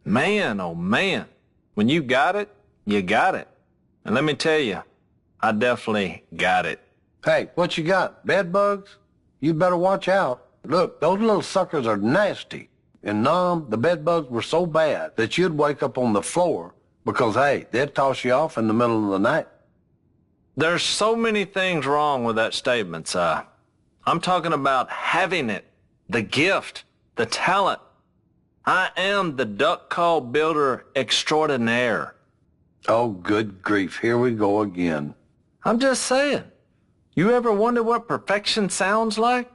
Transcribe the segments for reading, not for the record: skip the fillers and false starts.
Man, oh man, when you got it, you got it. And let me tell you, I definitely got it. Hey, what you got? Bed bugs? You better watch out. Look, those little suckers are nasty. In Nam, the bed bugs were so bad that you'd wake up on the floor because, hey, they'd toss you off in the middle of the night. There's so many things wrong with that statement, Si. I'm talking about having it, the gift, the talent. I am the duck call builder extraordinaire. Oh, good grief. Here we go again. I'm just saying. You ever wonder what perfection sounds like?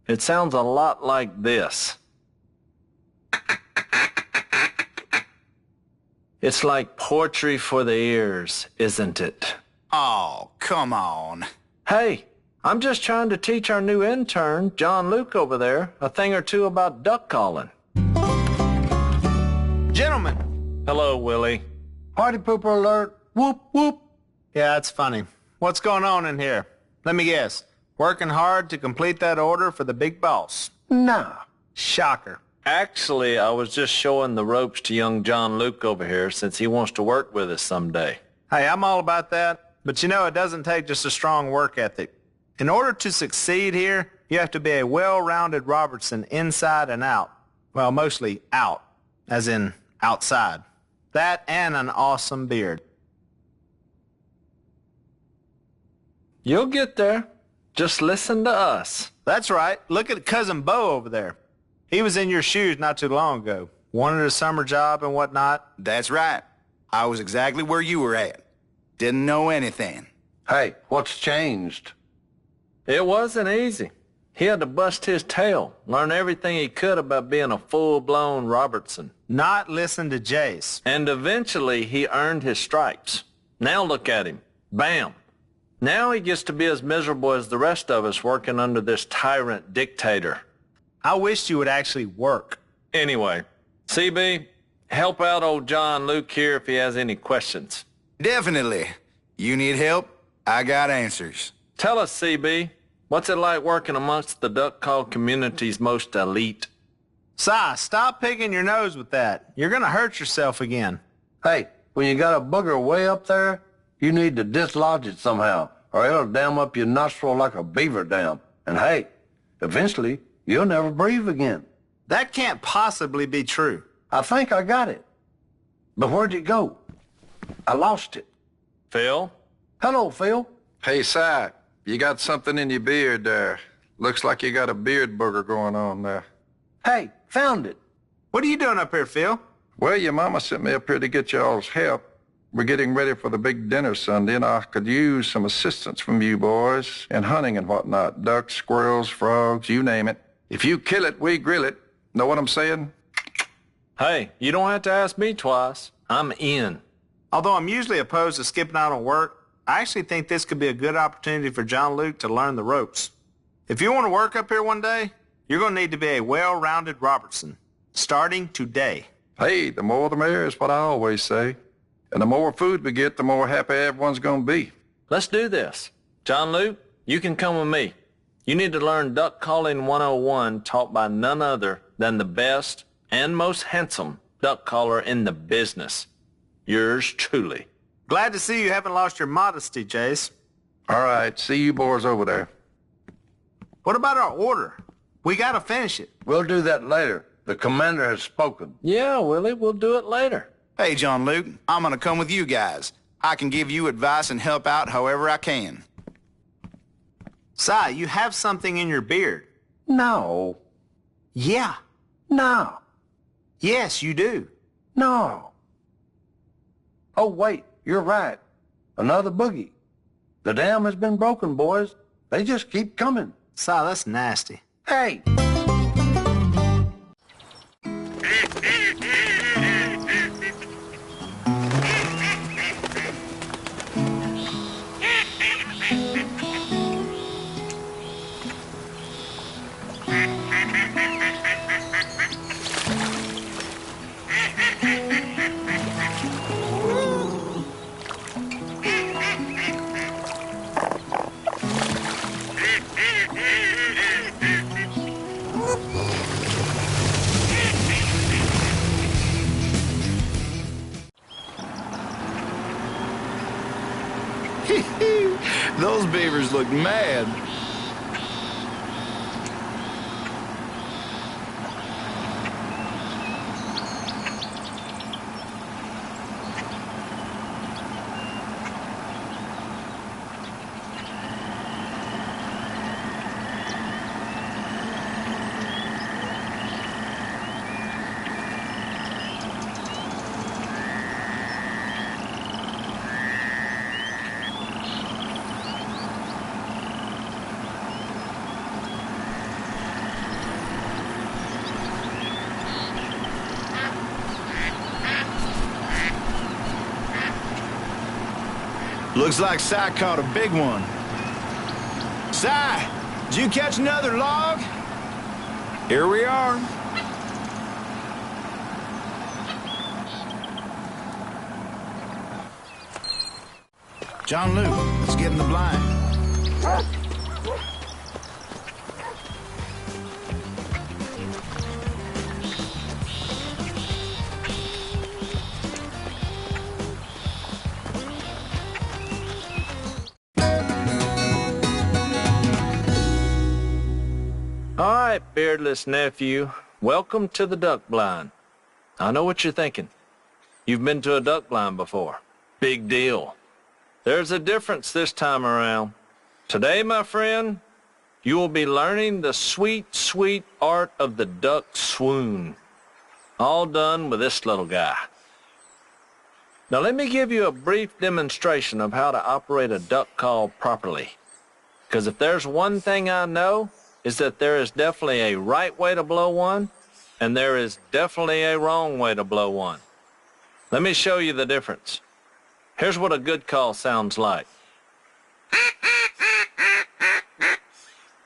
It sounds a lot like this. It's like poetry for the ears, isn't it? Oh, come on. Hey, I'm just trying to teach our new intern, John Luke over there, a thing or two about duck calling. Gentlemen. Hello, Willie. Party pooper alert. Whoop, whoop. Yeah, that's funny. What's going on in here? Let me guess. Working hard to complete that order for the big boss. Nah. Shocker. Actually, I was just showing the ropes to young John Luke over here since he wants to work with us someday. Hey, I'm all about that. But you know, it doesn't take just a strong work ethic. In order to succeed here, you have to be a well-rounded Robertson inside and out. Well, mostly out, as in outside. That and an awesome beard. You'll get there. Just listen to us. That's right. Look at Cousin Bo over there. He was in your shoes not too long ago. Wanted a summer job and whatnot. That's right. I was exactly where you were at. Didn't know anything. Hey, what's changed? It wasn't easy. He had to bust his tail, learn everything he could about being a full-blown Robertson. Not listen to Jace. And eventually he earned his stripes. Now look at him. Bam. Now he gets to be as miserable as the rest of us working under this tyrant dictator. I wished you would actually work. Anyway, CB, help out old John Luke here if he has any questions. Definitely. You need help? I got answers. Tell us, CB, what's it like working amongst the duck call community's most elite? Si, stop picking your nose with that. You're going to hurt yourself again. Hey, when you got a booger way up there, you need to dislodge it somehow, or it'll dam up your nostril like a beaver dam. And hey, eventually, you'll never breathe again. That can't possibly be true. I think I got it. But where'd it go? I lost it. Phil? Hello, Phil. Hey, Si, you got something in your beard there. Looks like you got a beard booger going on there. Hey, found it. What are you doing up here, Phil? Well, your mama sent me up here to get y'all's help. We're getting ready for the big dinner Sunday, and I could use some assistance from you boys in hunting and whatnot. Ducks, squirrels, frogs, you name it. If you kill it, we grill it. Know what I'm saying? Hey, you don't have to ask me twice. I'm in. Although I'm usually opposed to skipping out on work, I actually think this could be a good opportunity for John Luke to learn the ropes. If you want to work up here one day, you're going to need to be a well-rounded Robertson, starting today. Hey, the more the merrier is what I always say. And the more food we get, the more happy everyone's going to be. Let's do this. John Luke, you can come with me. You need to learn Duck Calling 101 taught by none other than the best and most handsome duck caller in the business. Yours truly. Glad to see you haven't lost your modesty, Jace. All right, see you boys over there. What about our order? We got to finish it. We'll do that later. The commander has spoken. Yeah, Willie, we'll do it later. Hey, John Luke, I'm going to come with you guys. I can give you advice and help out however I can. Si, you have something in your beard. No. Yeah. No. Yes, you do. No. Oh, wait, you're right. Another boogie. The dam has been broken, boys. They just keep coming. Si, that's nasty. Hey! Those beavers look mad. Looks like Si caught a big one. Si, did you catch another log? Here we are. John Luke, let's get in the blind. All right, beardless nephew, welcome to the duck blind. I know what you're thinking. You've been to a duck blind before. Big deal. There's a difference this time around. Today, my friend, you will be learning the sweet, sweet art of the duck swoon. All done with this little guy. Now let me give you a brief demonstration of how to operate a duck call properly. Because if there's one thing I know, is that there is definitely a right way to blow one, and there is definitely a wrong way to blow one. Let me show you the difference. Here's what a good call sounds like.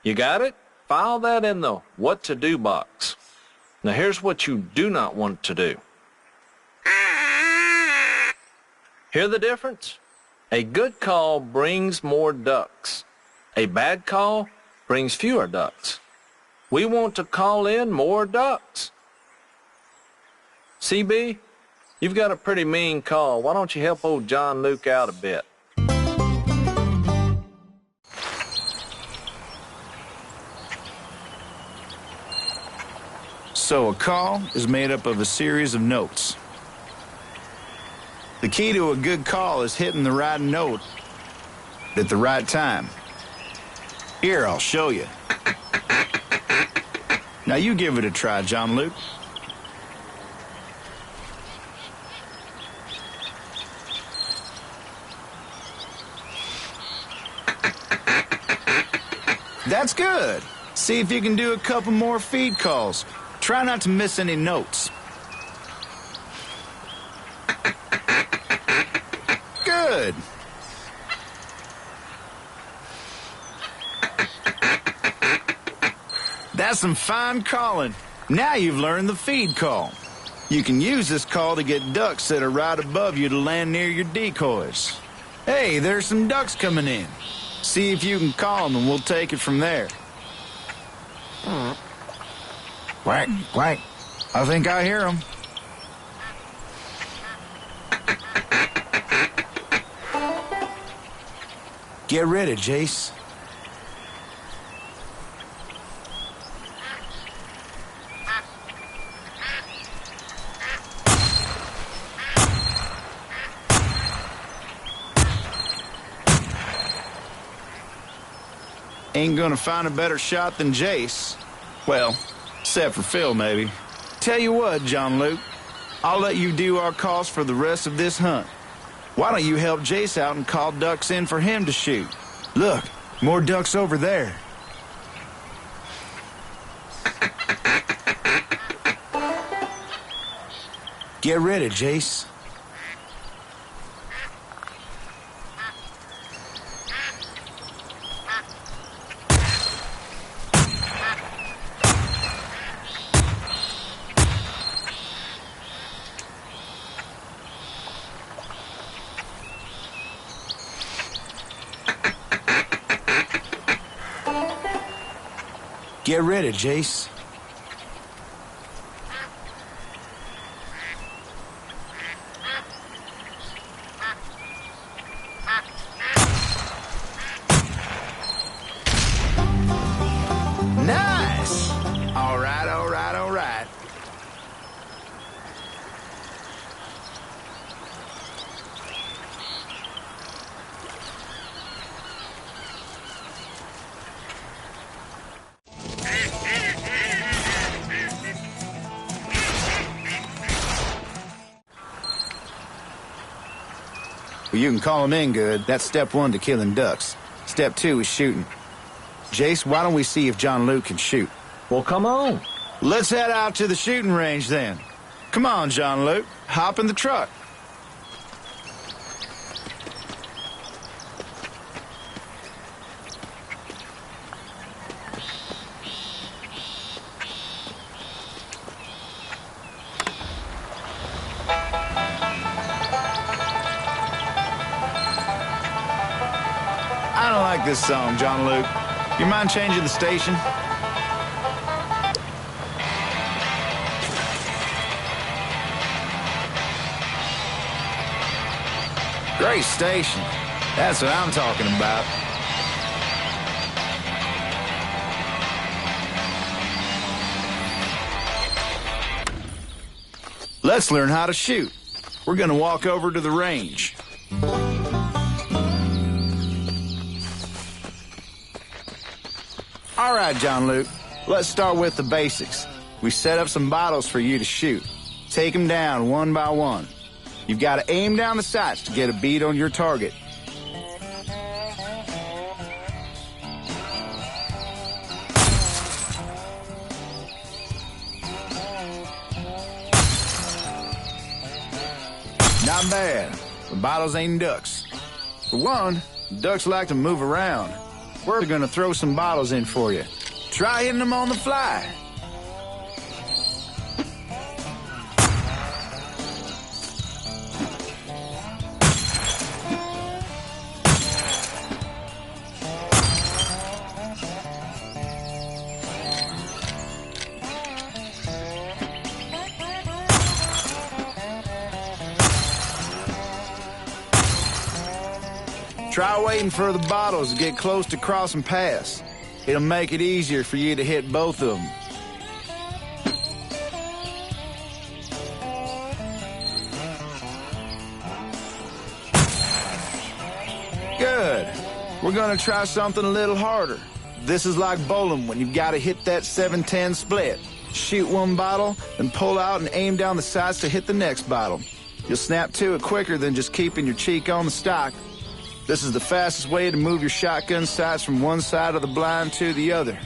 You got it? File that in the what to do box. Now here's what you do not want to do. Hear the difference? A good call brings more ducks. A bad call brings fewer ducks. We want to call in more ducks. CB, you've got a pretty mean call. Why don't you help old John Luke out a bit? So a call is made up of a series of notes. The key to a good call is hitting the right note at the right time. Here, I'll show you. Now you give it a try, John Luke. That's good. See if you can do a couple more feed calls. Try not to miss any notes. Good. That's some fine calling. Now you've learned the feed call. You can use this call to get ducks that are right above you to land near your decoys. Hey, there's some ducks coming in. See if you can call them and we'll take it from there. Quack, quack. I think I hear them. Get ready, Jace. Ain't gonna find a better shot than Jace. Well, except for Phil, maybe. Tell you what, John Luke, I'll let you do our calls for the rest of this hunt. Why don't you help Jace out and call ducks in for him to shoot? Look, more ducks over there. Get ready, Jace. Get ready, Jace. Well, you can call them in good. That's step one to killing ducks. Step two is shooting. Jace, why don't we see if John Luke can shoot? Well, come on. Let's head out to the shooting range then. Come on, John Luke. Hop in the truck. I don't like this song, John Luke. You mind changing the station? Great station. That's what I'm talking about. Let's learn how to shoot. We're gonna walk over to the range. All right, John Luke, let's start with the basics. We set up some bottles for you to shoot. Take them down one by one. You've got to aim down the sights to get a bead on your target. Not bad. The bottles ain't ducks. For one, ducks like to move around. We're gonna throw some bottles in for you. Try hitting them on the fly. Try waiting for the bottles to get close to crossing paths. It'll make it easier for you to hit both of them. Good. We're gonna try something a little harder. This is like bowling when you've got to hit that 7-10 split. Shoot one bottle, then pull out and aim down the sights to hit the next bottle. You'll snap to it quicker than just keeping your cheek on the stock. This is the fastest way to move your shotgun sights from one side of the blind to the other.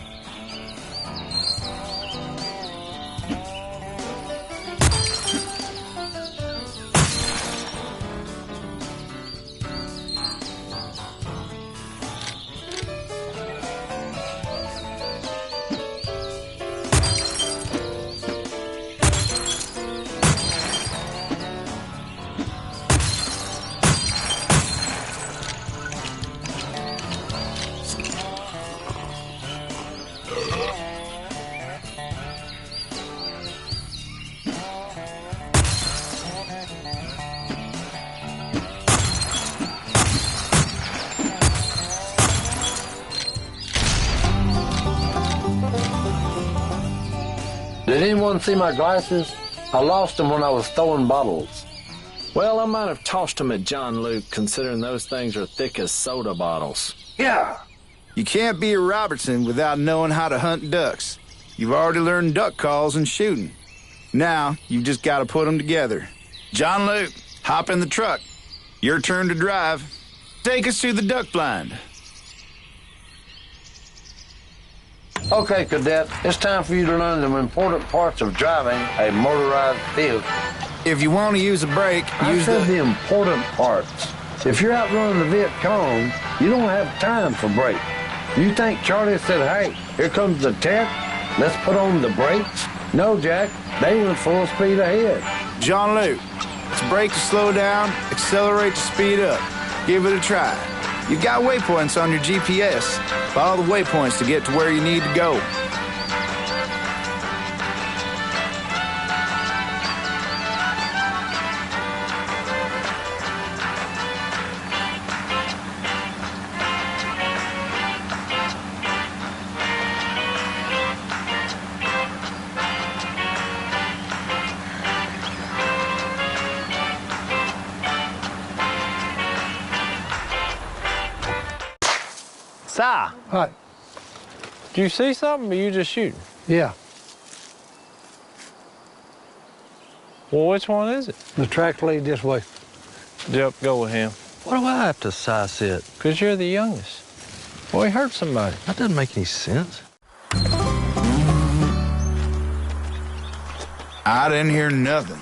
Did anyone see my glasses? I lost them when I was throwing bottles. Well, I might have tossed them at John Luke, considering those things are thick as soda bottles. Yeah. You can't be a Robertson without knowing how to hunt ducks. You've already learned duck calls and shooting. Now, you've just got to put them together. John Luke, hop in the truck. Your turn to drive. Take us to the duck blind. Okay, Cadet, it's time for you to learn the important parts of driving a motorized vehicle. If you want to use a brake, I use said the... the important parts. If you're out running the Viet Cong, you don't have time for brakes. You think Charlie said, hey, here comes the tech, let's put on the brakes? No, Jack, they went full speed ahead. John Luke, it's brake to slow down, accelerate to speed up. Give it a try. You've got waypoints on your GPS. Follow the waypoints to get to where you need to go. Si, What? do you see something or you just shooting? Yeah, Well, which one is it? the track lead this way. Yep, go with him. Why do I have to size sit? Because you're the youngest. Boy, hurt somebody. That doesn't make any sense. I didn't hear nothing.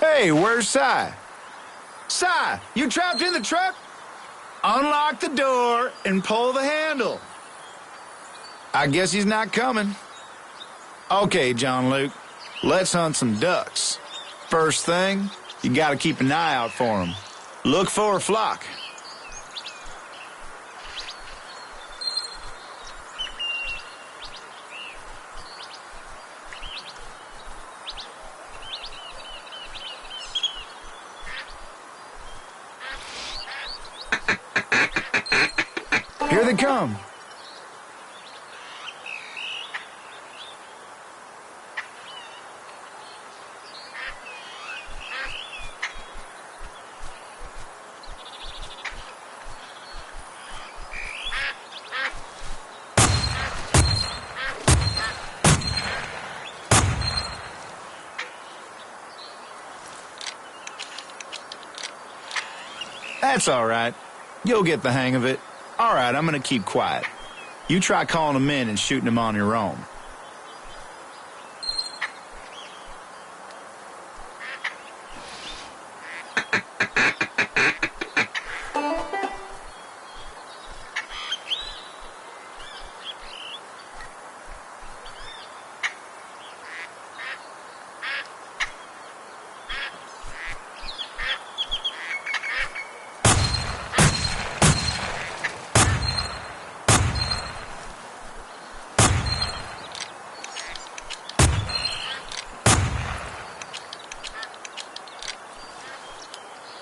Hey, where's Si? Si, you trapped in the truck? Unlock the door and pull the handle. I guess he's not coming. Okay, John Luke, let's hunt some ducks. First thing, you gotta keep an eye out for them. Look for a flock. Here they come. That's all right. You'll get the hang of it. All right, I'm going to keep quiet. You try calling them in and shooting them on your own.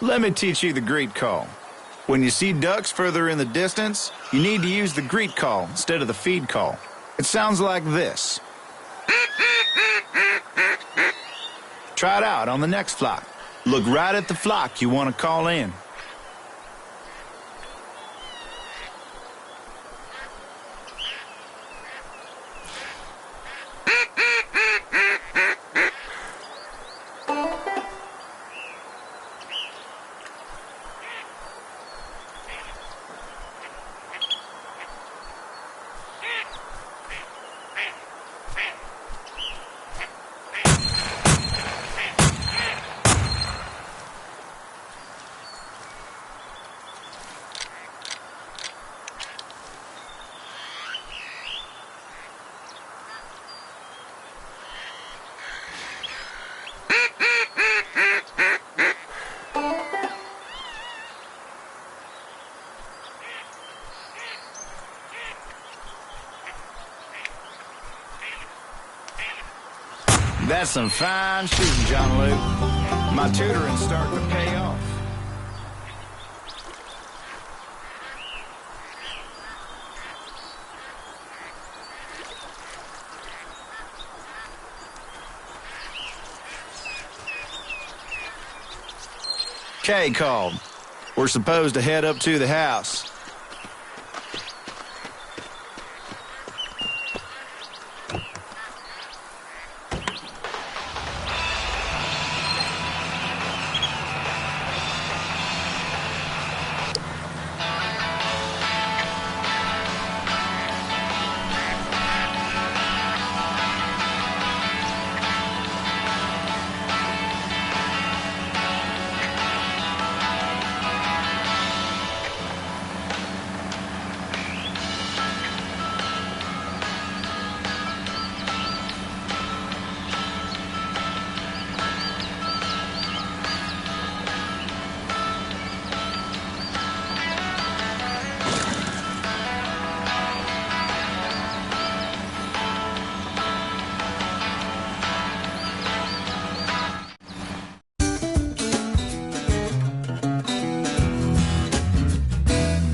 Let me teach you the greet call. When you see ducks further in the distance, you need to use the greet call instead of the feed call. It sounds like this. Try it out on the next flock. Look right at the flock you want to call in. That's some fine shooting, John Luke. My tutoring's starting to pay off. Kay called. We're supposed to head up to the house.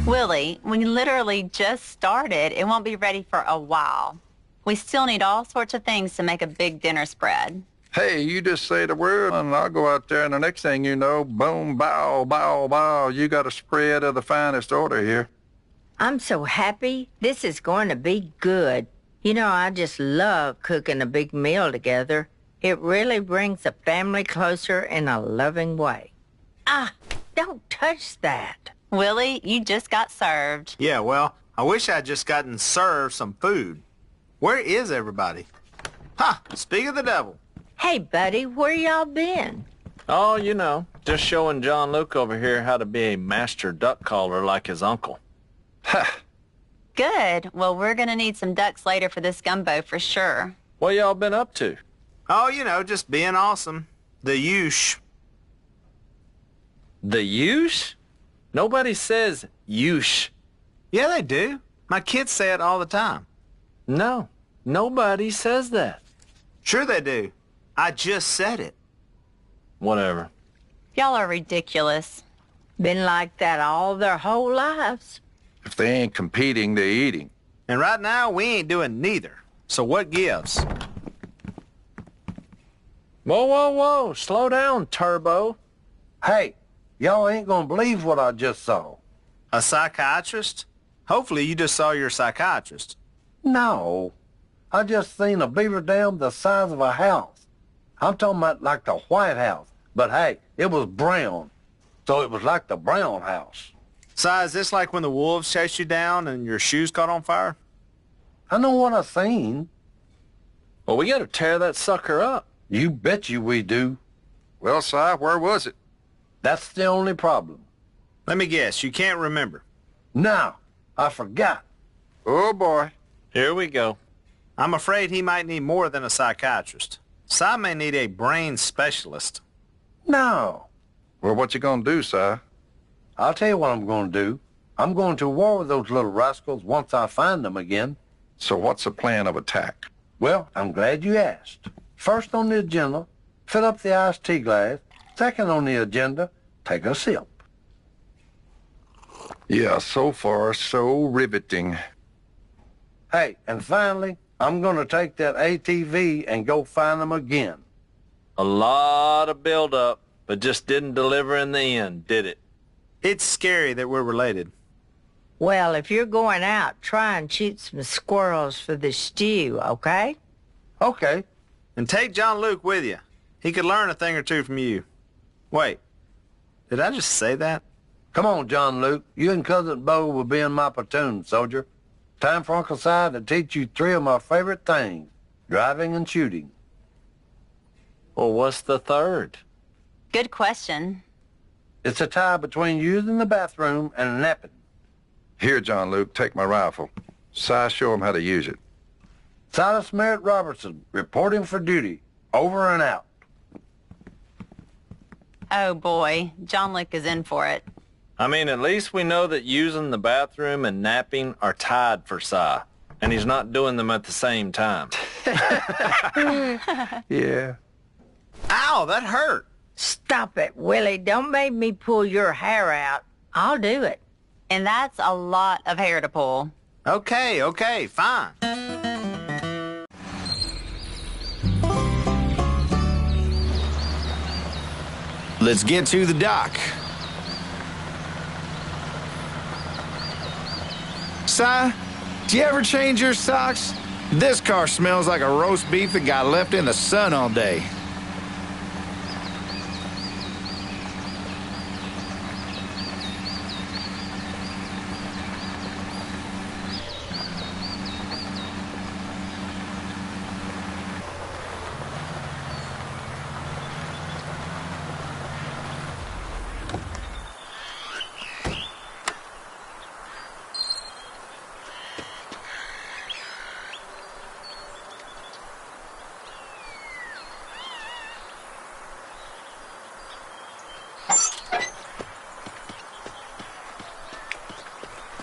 Willie, we literally just started. It won't be ready for a while. We still need all sorts of things to make a big dinner spread. Hey, you just say the word, and I'll go out there, and the next thing you know, boom, bow, bow, bow, you got a spread of the finest order here. I'm so happy. This is going to be good. You know, I just love cooking a big meal together. It really brings a family closer in a loving way. Ah, don't touch that. Willie, you just got served. Yeah, well, I wish I'd just gotten served some food. Where is everybody? Ha! Speak of the devil. Hey, buddy, where y'all been? Oh, you know, just showing John Luke over here how to be a master duck caller like his uncle. Ha! Good. Well, we're going to need some ducks later for this gumbo for sure. What y'all been up to? Oh, you know, just being awesome. The use. The use? Nobody says use. Yeah, they do. My kids say it all the time. No, nobody says that. Sure they do. I just said it. Whatever. Y'all are ridiculous. Been like that all their whole lives. If they ain't competing, they're eating. And right now, we ain't doing neither. So what gives? Whoa, whoa, whoa. Slow down, Turbo. Hey, y'all ain't gonna believe what I just saw. A psychiatrist? Hopefully you just saw your psychiatrist. No, I just seen a beaver dam the size of a house. I'm talking about like the White House, but hey, it was brown, so it was like the brown house. Si, is this like when the wolves chased you down and your shoes caught on fire? I know what I seen. Well, we gotta tear that sucker up. You bet you we do. Well, Si, where was it? That's the only problem. Let me guess, you can't remember. Now, I forgot. Oh, boy. Here we go. I'm afraid he might need more than a psychiatrist. Si may need a brain specialist. No. Well, what you gonna do, Si? I'll tell you what I'm going to do. I'm going to war with those little rascals once I find them again. So what's the plan of attack? Well, I'm glad you asked. First on the agenda, fill up the iced tea glass. Second on the agenda, take a sip. Yeah, so far, so riveting. Hey, and finally, I'm going to take that ATV and go find them again. A lot of build-up, but just didn't deliver in the end, did it? It's scary that we're related. Well, if you're going out, try and shoot some squirrels for the stew, okay? Okay. And take John Luke with you. He could learn a thing or two from you. Wait, did I just say that? Come on, John Luke. You and Cousin Bo will be in my platoon, soldier. Time for Uncle Si to teach you three of my favorite things, driving and shooting. Well, what's the third? Good question. It's a tie between using the bathroom and napping. Here, John Luke, take my rifle. Si, show him how to use it. Silas Merritt Robertson, reporting for duty. Over and out. Oh boy, John Luke is in for it. I mean, at least we know that using the bathroom and napping are tied for Si, and he's not doing them at the same time. Yeah. Ow, that hurt. Stop it, Willie. Don't make me pull your hair out. I'll do it. And that's a lot of hair to pull. Okay, fine. Let's get to the dock. Si, do you ever change your socks? This car smells like a roast beef that got left in the sun all day.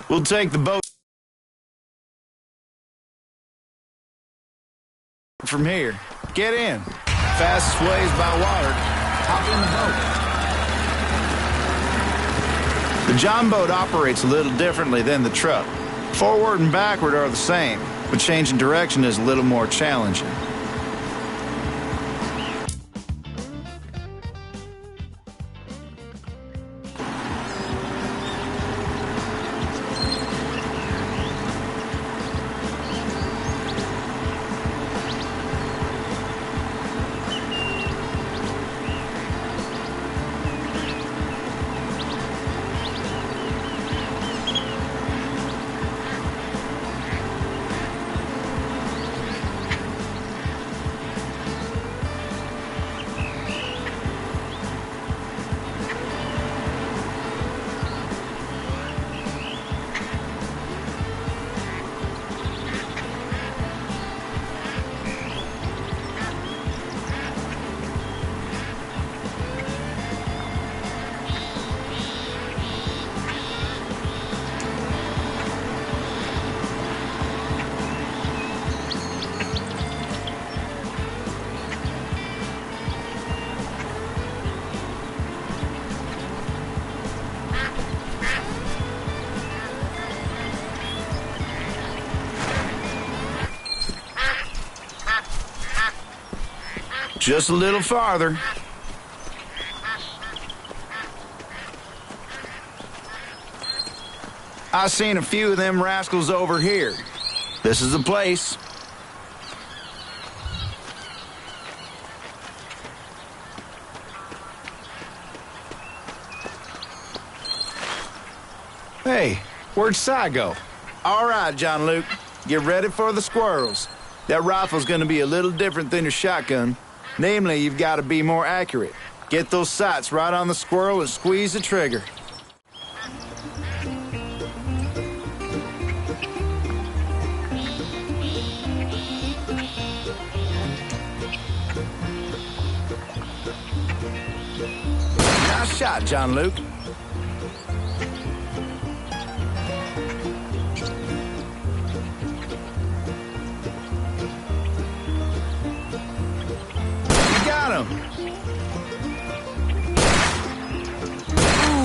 We'll take the boat from here. Get in. Fastest way is by water. Hop in the boat. The John boat operates a little differently than the truck. Forward and backward are the same, but changing direction is a little more challenging. Just a little farther. I seen a few of them rascals over here. This is the place. Hey, where'd Si go? All right, John Luke. Get ready for the squirrels. That rifle's gonna be a little different than your shotgun. Namely, you've got to be more accurate. Get those sights right on the squirrel and squeeze the trigger. Nice shot, John Luke.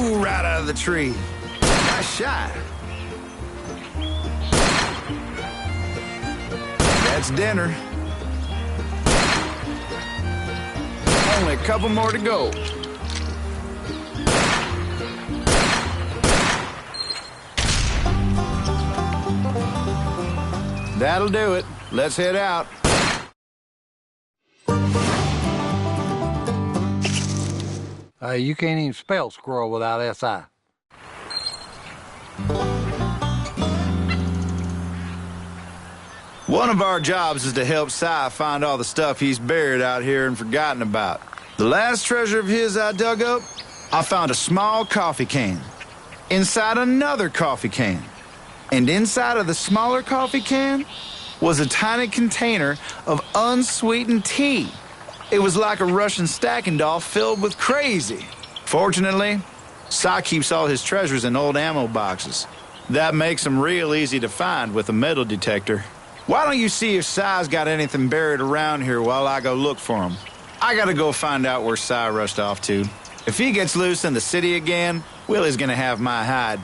Ooh, right out of the tree. Nice shot. That's dinner. Only a couple more to go. That'll do it. Let's head out. You can't even spell squirrel without S-I. One of our jobs is to help Si find all the stuff he's buried out here and forgotten about. The last treasure of his I dug up, I found a small coffee can. Inside another coffee can. And inside of the smaller coffee can was a tiny container of unsweetened tea. It was like a Russian stacking doll filled with crazy. Fortunately, Si keeps all his treasures in old ammo boxes. That makes them real easy to find with a metal detector. Why don't you see if Si's got anything buried around here while I go look for him? I gotta go find out where Si rushed off to. If he gets loose in the city again, Willie's gonna have my hide.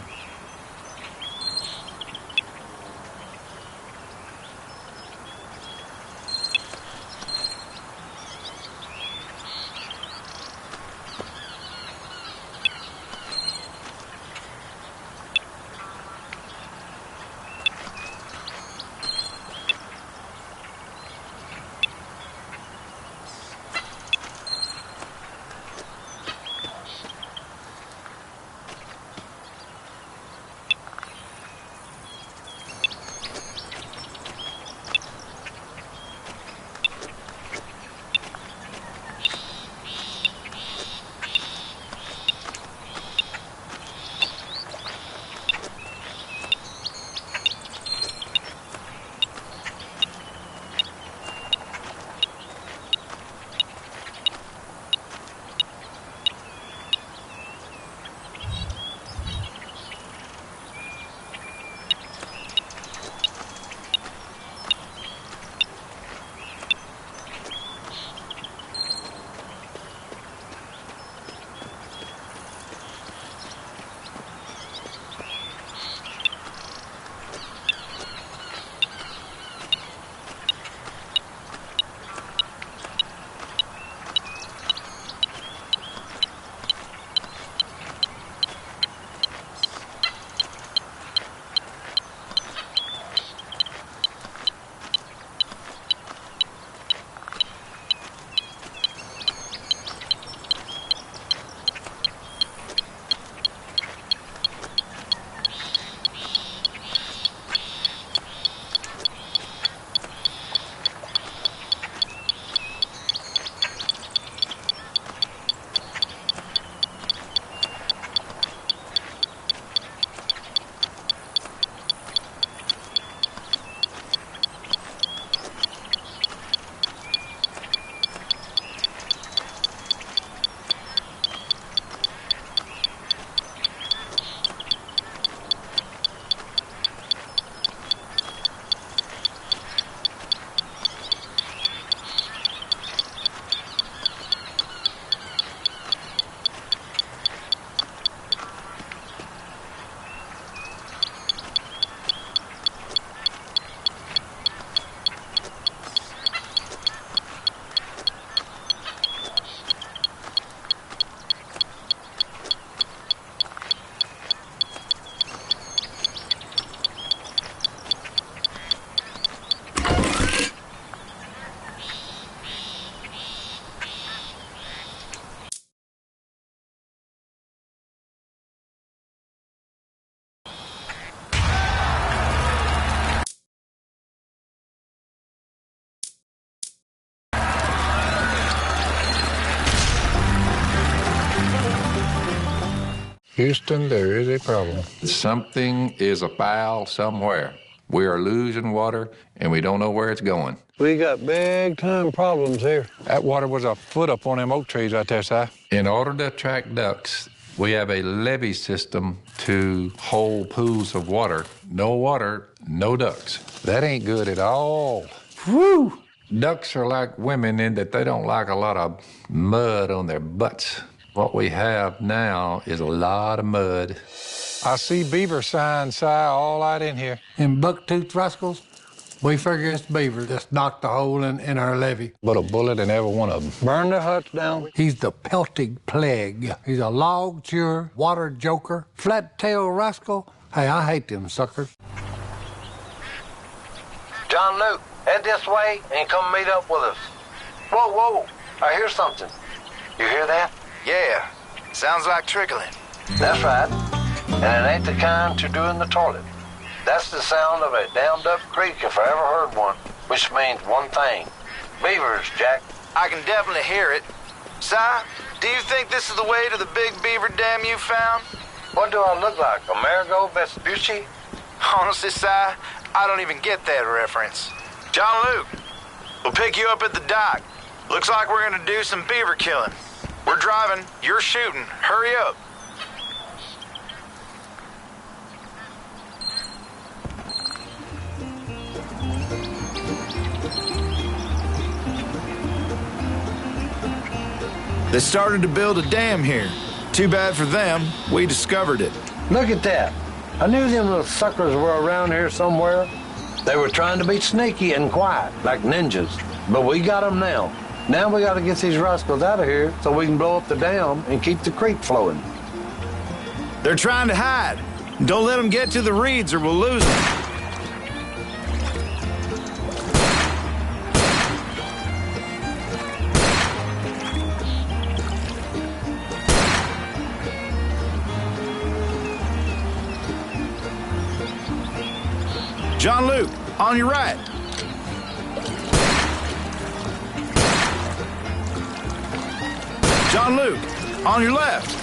Houston, there is a problem. Something is afoul somewhere. We are losing water, and we don't know where it's going. We got big-time problems here. That water was a foot up on them oak trees right there, Si. In order to attract ducks, we have a levee system to hold pools of water. No water, no ducks. That ain't good at all. Whew! Ducks are like women in that they don't like a lot of mud on their butts. What we have now is a lot of mud. I see beaver signs, Si, all out in here. In bucktooth rascals, we figure it's beaver that's knocked a hole in our levee. But a bullet in every one of them. Burn their huts down. He's the pelting plague. He's a log-chewer, water joker, flat-tailed rascal. Hey, I hate them suckers. John Luke, head this way and come meet up with us. Whoa, whoa, I hear something. You hear that? Yeah, sounds like trickling. That's right. And it ain't the kind to do in the toilet. That's the sound of a dammed up creek if I ever heard one, which means one thing. Beavers, Jack. I can definitely hear it. Si, do you think this is the way to the big beaver dam you found? What do I look like, Amerigo Vespucci? Honestly, Si, I don't even get that reference. John Luke, we'll pick you up at the dock. Looks like we're gonna do some beaver killing. We're driving, you're shooting. Hurry up. They started to build a dam here. Too bad for them, we discovered it. Look at that. I knew them little suckers were around here somewhere. They were trying to be sneaky and quiet, like ninjas. But we got them now. Now we got to get these rascals out of here so we can blow up the dam and keep the creek flowing. They're trying to hide. Don't let them get to the reeds or we'll lose them. John Luke, on your right. John Luke, on your left.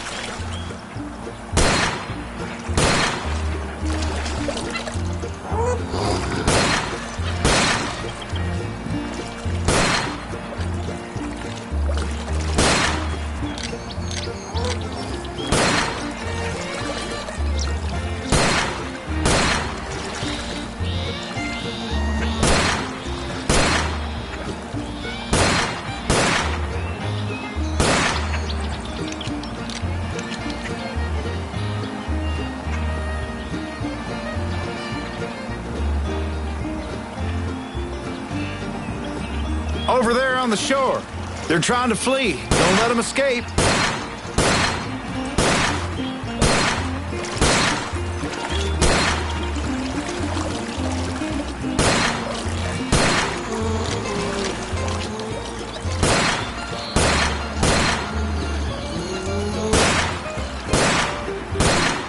Over there on the shore. They're trying to flee. Don't let them escape.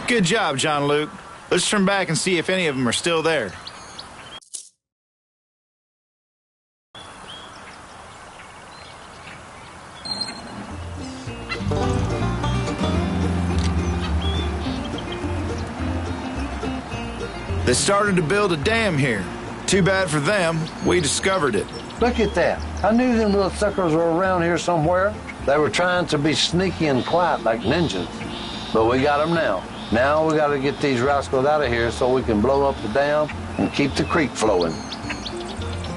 Good job, John Luke. Let's turn back and see if any of them are still there. They started to build a dam here. Too bad for them, we discovered it. Look at that. I knew them little suckers were around here somewhere. They were trying to be sneaky and quiet like ninjas. But we got them now. Now we got to get these rascals out of here so we can blow up the dam and keep the creek flowing.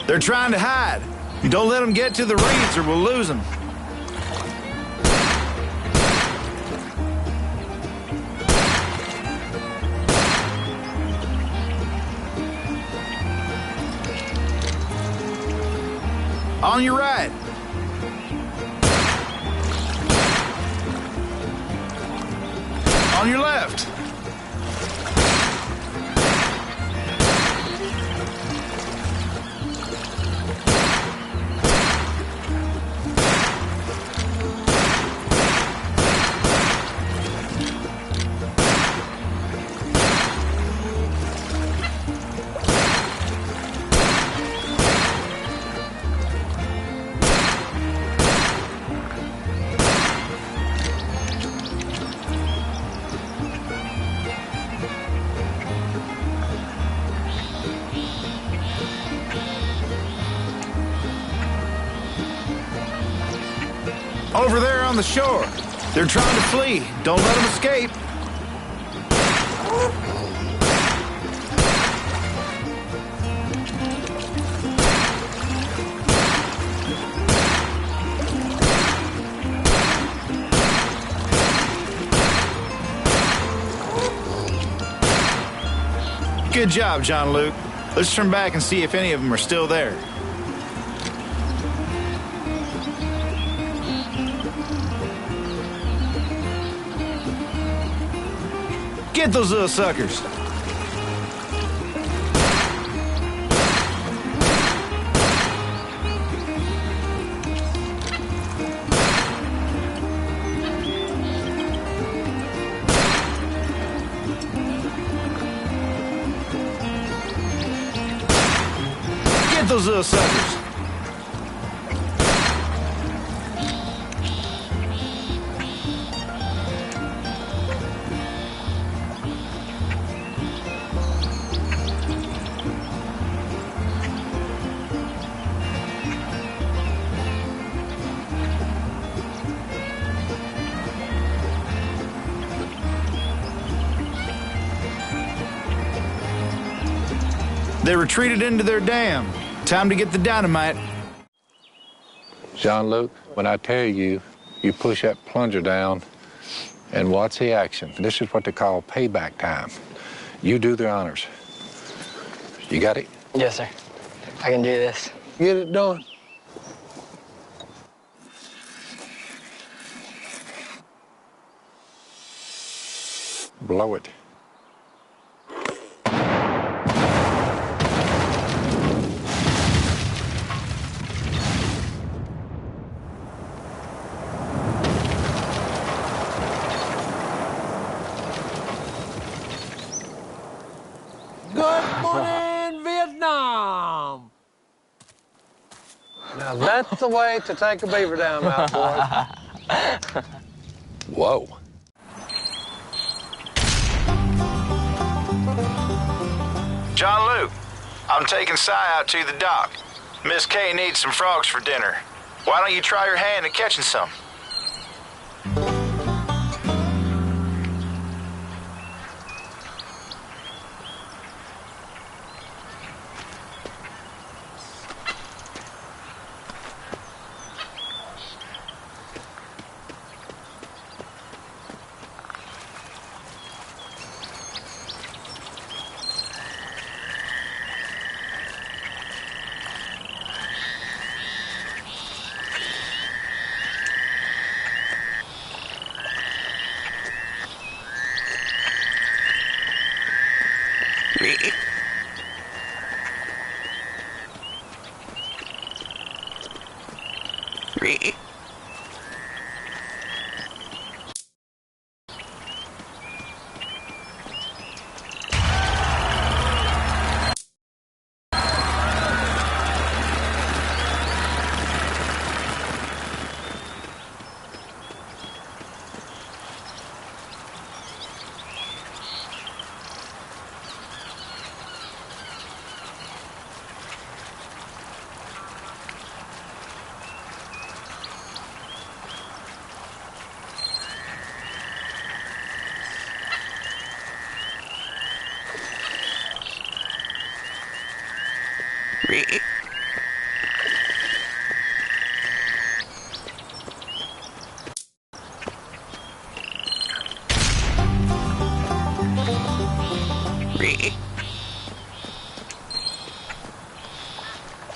They're trying to hide. Don't let them get to the reeds or we'll lose them. On your right. On your left. Over there on the shore. They're trying to flee. Don't let them escape. Good job, John Luke. Let's turn back and see if any of them are still there. Get those little suckers. Get those little suckers. They retreated into their dam. Time to get the dynamite. John Luke, when I tell you, you push that plunger down and watch the action. This is what they call payback time. You do the honors. You got it? Yes, sir. I can do this. Get it done. Blow it. Good morning, Vietnam! Now that's the way to take a beaver dam out, boys. Whoa. John Luke, I'm taking Si out to the dock. Miss Kay needs some frogs for dinner. Why don't you try your hand at catching some?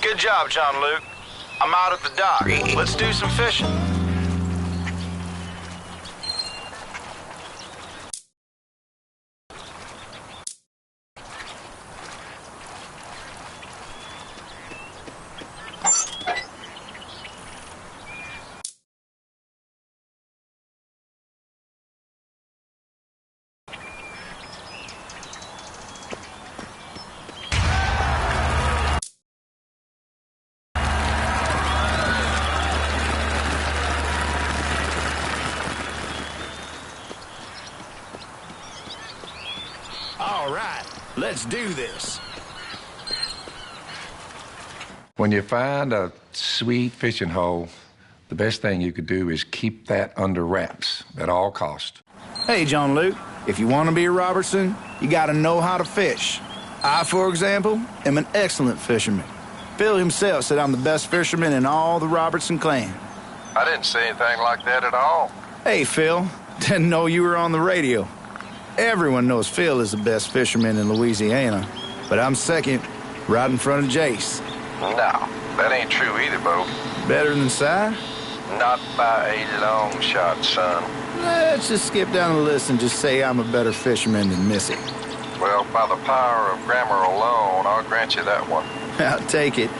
Good job, John Luke. I'm out at the dock. Let's do some fishing. All right, let's do this. When you find a sweet fishing hole, The best thing you could do is keep that under wraps at all costs. Hey, John Luke, if you want to be a Robertson, you got to know how to fish. I, for example, am an excellent fisherman. Phil himself said I'm the best fisherman in all the Robertson clan. I didn't say anything like that at all. Hey, Phil, didn't know you were on the radio. Everyone knows Phil is the best fisherman in Louisiana, but I'm second, right in front of Jace. No, that ain't true either, Bo. Better than Si? Not by a long shot, son. Let's just skip down the list and just say I'm a better fisherman than Missy. Well, by the power of grammar alone, I'll grant you that one. I'll take it.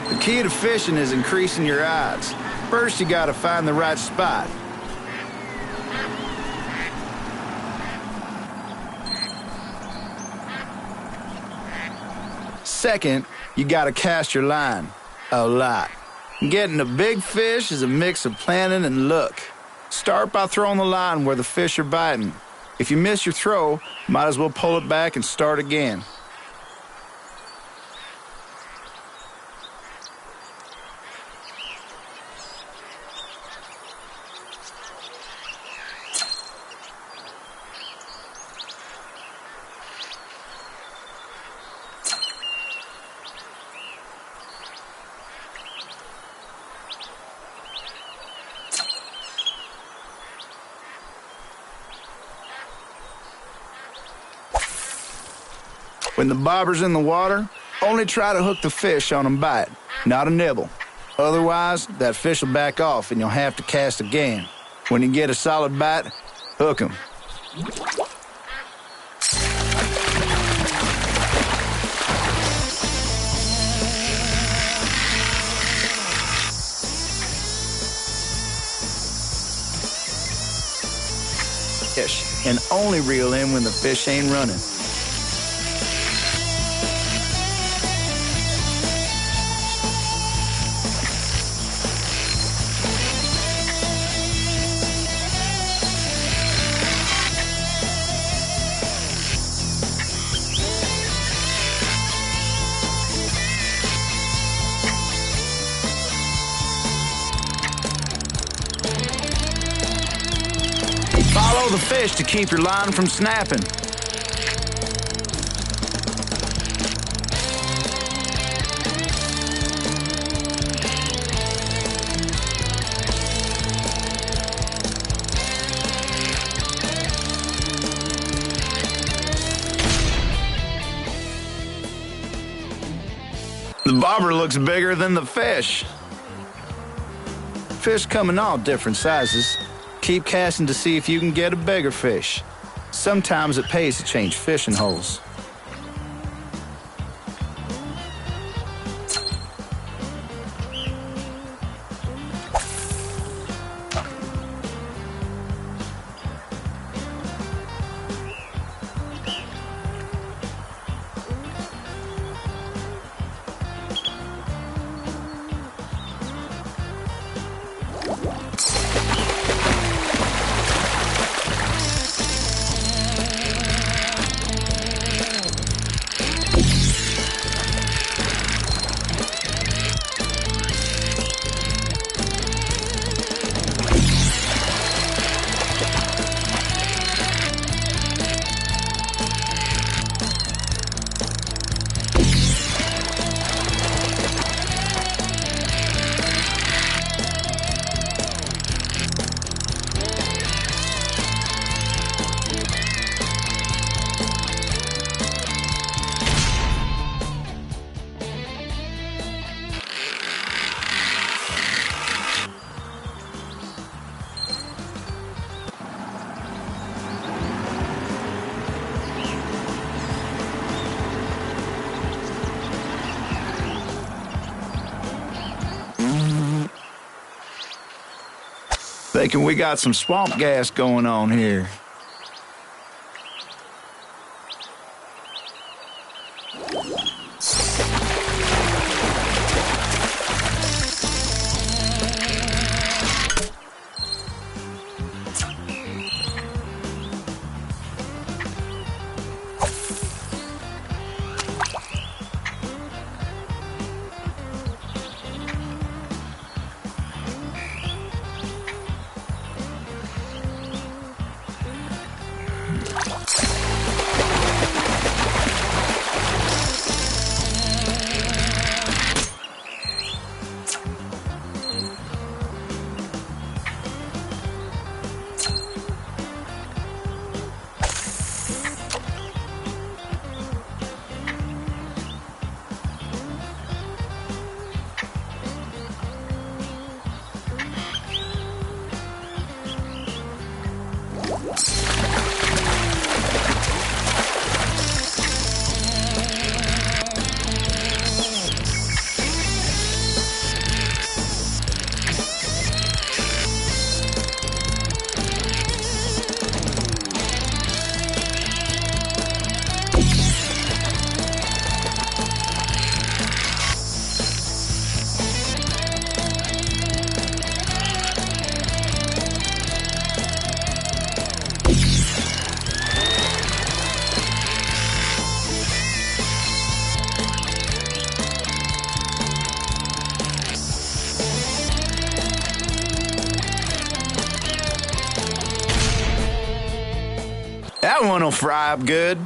The key to fishing is increasing your odds. First, you gotta find the right spot. Second, you gotta cast your line. A lot. Getting a big fish is a mix of planning and luck. Start by throwing the line where the fish are biting. If you miss your throw, might as well pull it back and start again. When the bobber's in the water, only try to hook the fish on a bite, not a nibble. Otherwise, that fish will back off and you'll have to cast again. When you get a solid bite, hook him. Fish, and only reel in when the fish ain't running. Follow the fish to keep your line from snapping. The bobber looks bigger than the fish. Fish come in all different sizes. Keep casting to see if you can get a bigger fish. Sometimes it pays to change fishing holes. Thinking we got some swamp gas going on here. That one'll fry up good.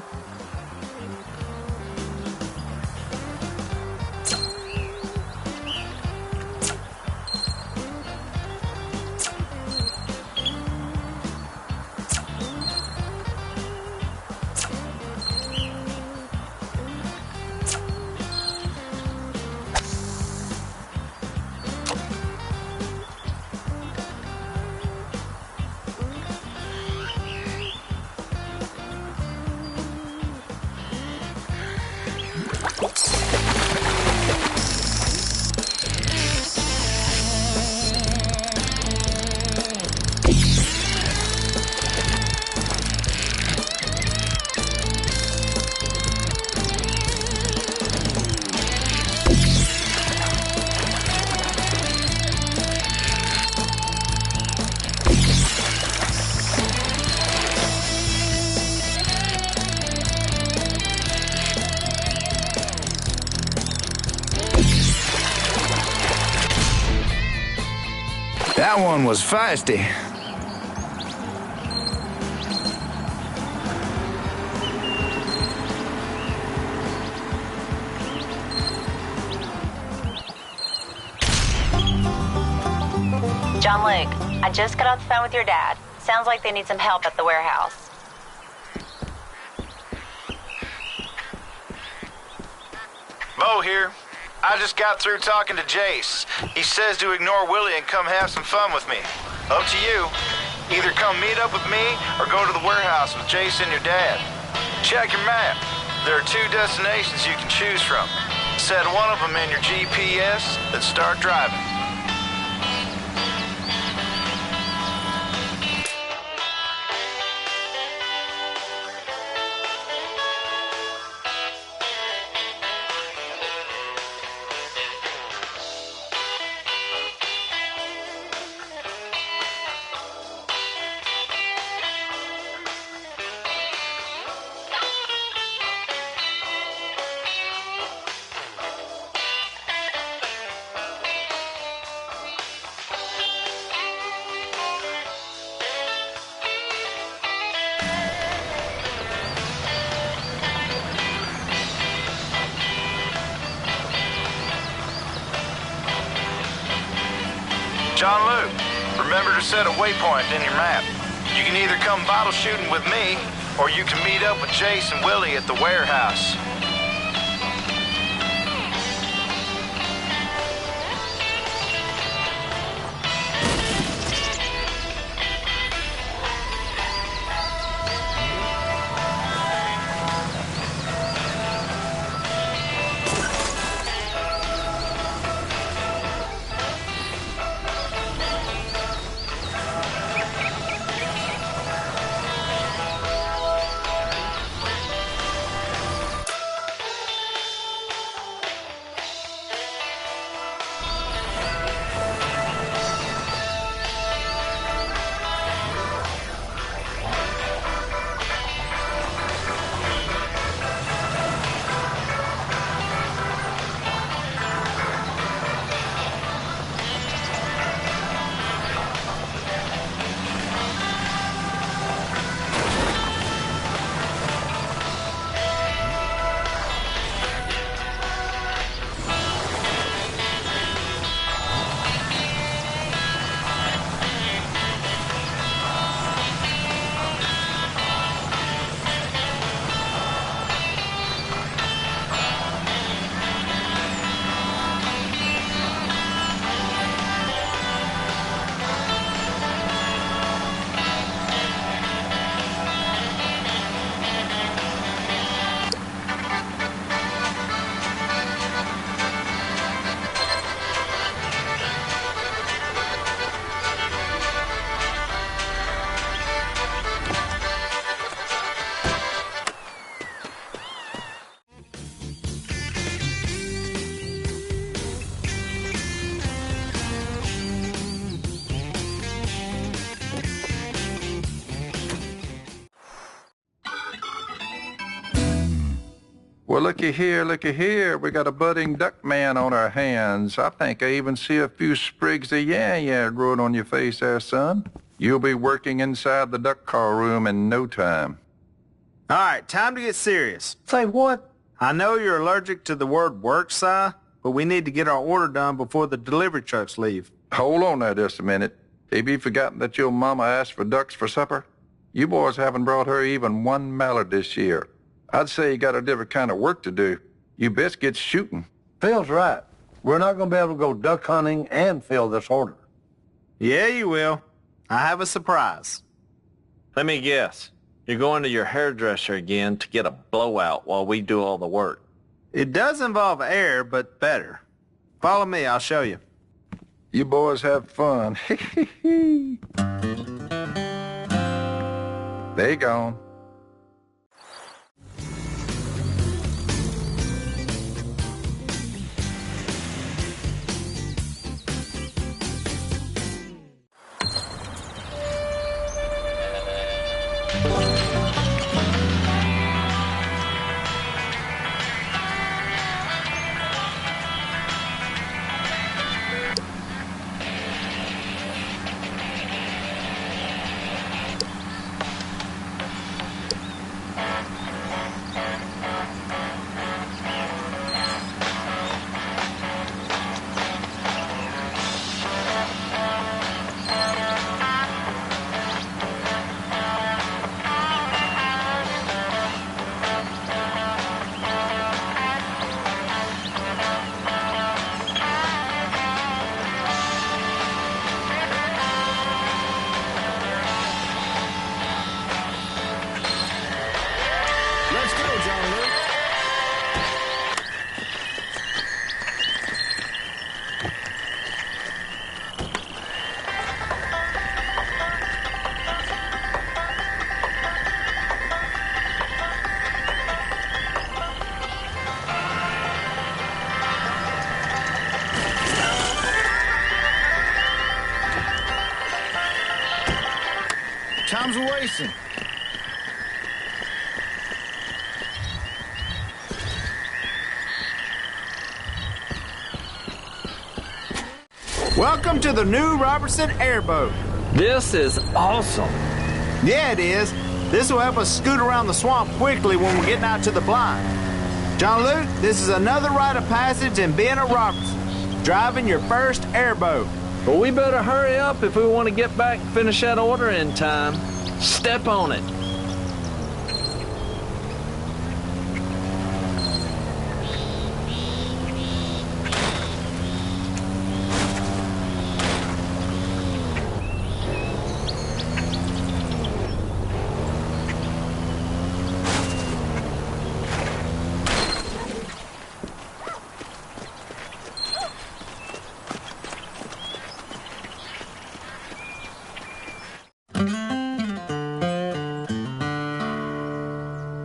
That one was feisty. John Luke, I just got off the phone with your dad. Sounds like they need some help at the warehouse. Bo here. I just got through talking to Jace. He says to ignore Willie and come have some fun with me. Up to you. Either come meet up with me or go to the warehouse with Jace and your dad. Check your map. There are 2 destinations you can choose from. Set one of them in your GPS, then start driving. John Luke, remember to set a waypoint in your map. You can either come bottle shooting with me, or you can meet up with Jace and Willie at the warehouse. Well, looky here. We got a budding duck man on our hands. I think I even see a few sprigs of yeah growing on your face there, son. You'll be working inside the duck call room in no time. All right, time to get serious. Say what? I know you're allergic to the word work, Si, but we need to get our order done before the delivery trucks leave. Hold on there just a minute. Have you forgotten that your mama asked for ducks for supper? You boys haven't brought her even one mallard this year. I'd say you got a different kind of work to do. You best get shooting. Phil's right. We're not going to be able to go duck hunting and fill this order. Yeah, you will. I have a surprise. Let me guess. You're going to your hairdresser again to get a blowout while we do all the work. It does involve air, but better. Follow me, I'll show you. You boys have fun. They gone. Let's go, John Luke. Time's a-wasting. Welcome to the new Robertson airboat. This is awesome. Yeah, it is. This will help us scoot around the swamp quickly when we're getting out to the blind. John Luke, this is another rite of passage in being a Robertson, driving your first airboat. But we better hurry up if we want to get back and finish that order in time. Step on it.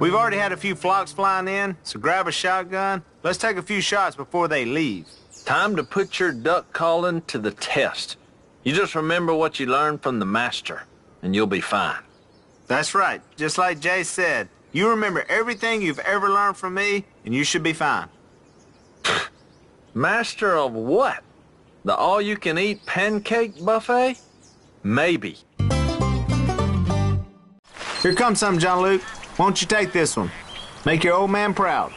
We've already had a few flocks flying in, so grab a shotgun. Let's take a few shots before they leave. Time to put your duck calling to the test. You just remember what you learned from the master, and you'll be fine. That's right. Just like Jay said, you remember everything you've ever learned from me, and you should be fine. Master of what? The all-you-can-eat pancake buffet? Maybe. Here comes some, John Luke. Won't you take this one? Make your old man proud.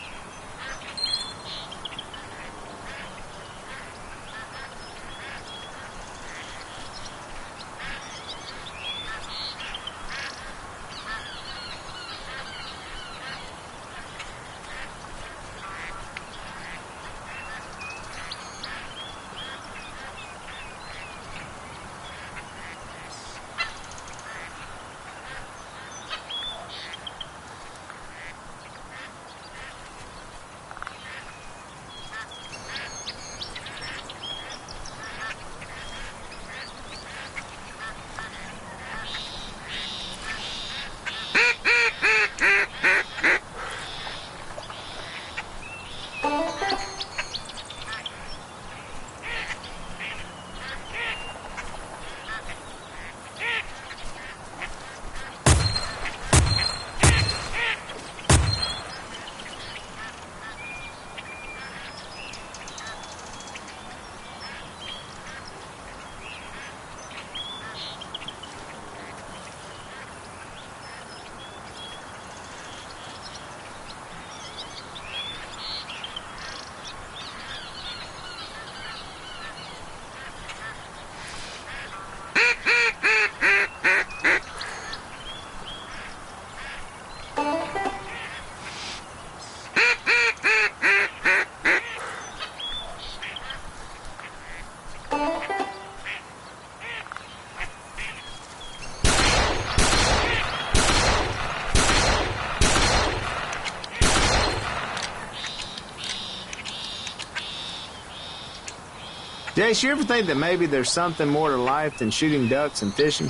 Jace, you ever think that maybe there's something more to life than shooting ducks and fishing?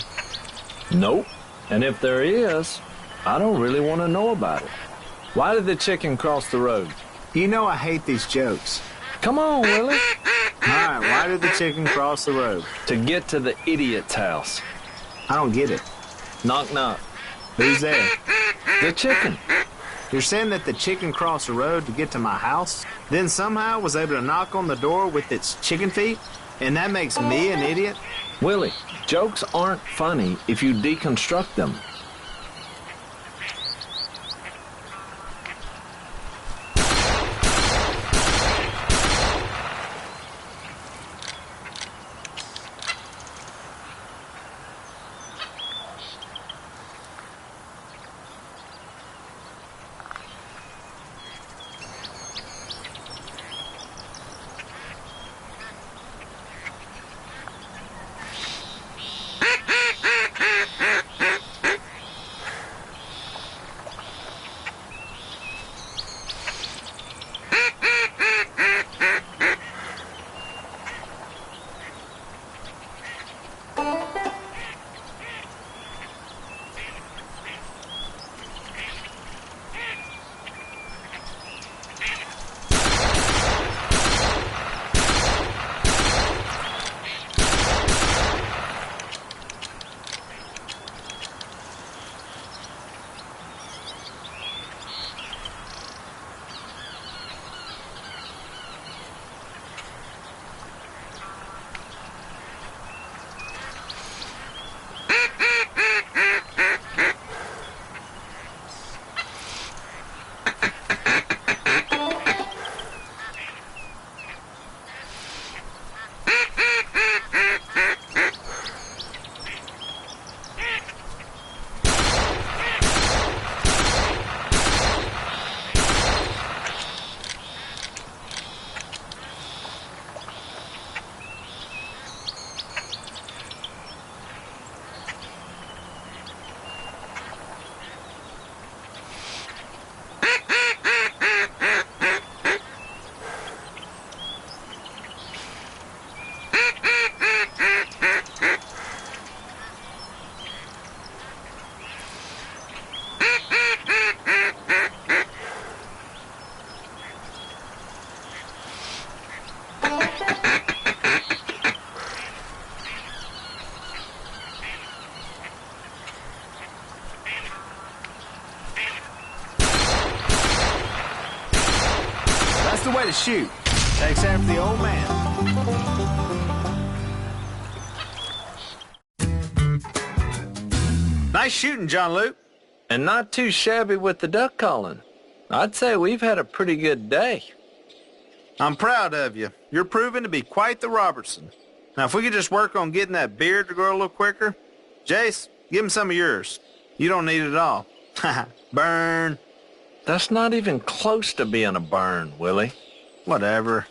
Nope. And if there is, I don't really want to know about it. Why did the chicken cross the road? You know I hate these jokes. Come on, Willie. All right, why did the chicken cross the road? To get to the idiot's house. I don't get it. Knock, knock. Who's there? The chicken. You're saying that the chicken crossed the road to get to my house, then somehow was able to knock on the door with its chicken feet, and that makes me an idiot? Willie, jokes aren't funny if you deconstruct them. That's the way to shoot. Takes after the old man. Nice shooting, John Luke. And not too shabby with the duck calling. I'd say we've had a pretty good day. I'm proud of you. You're proving to be quite the Robertson. Now, if we could just work on getting that beard to grow a little quicker. Jace, give him some of yours. You don't need it all. Burn. That's not even close to being a burn, Willie. Whatever.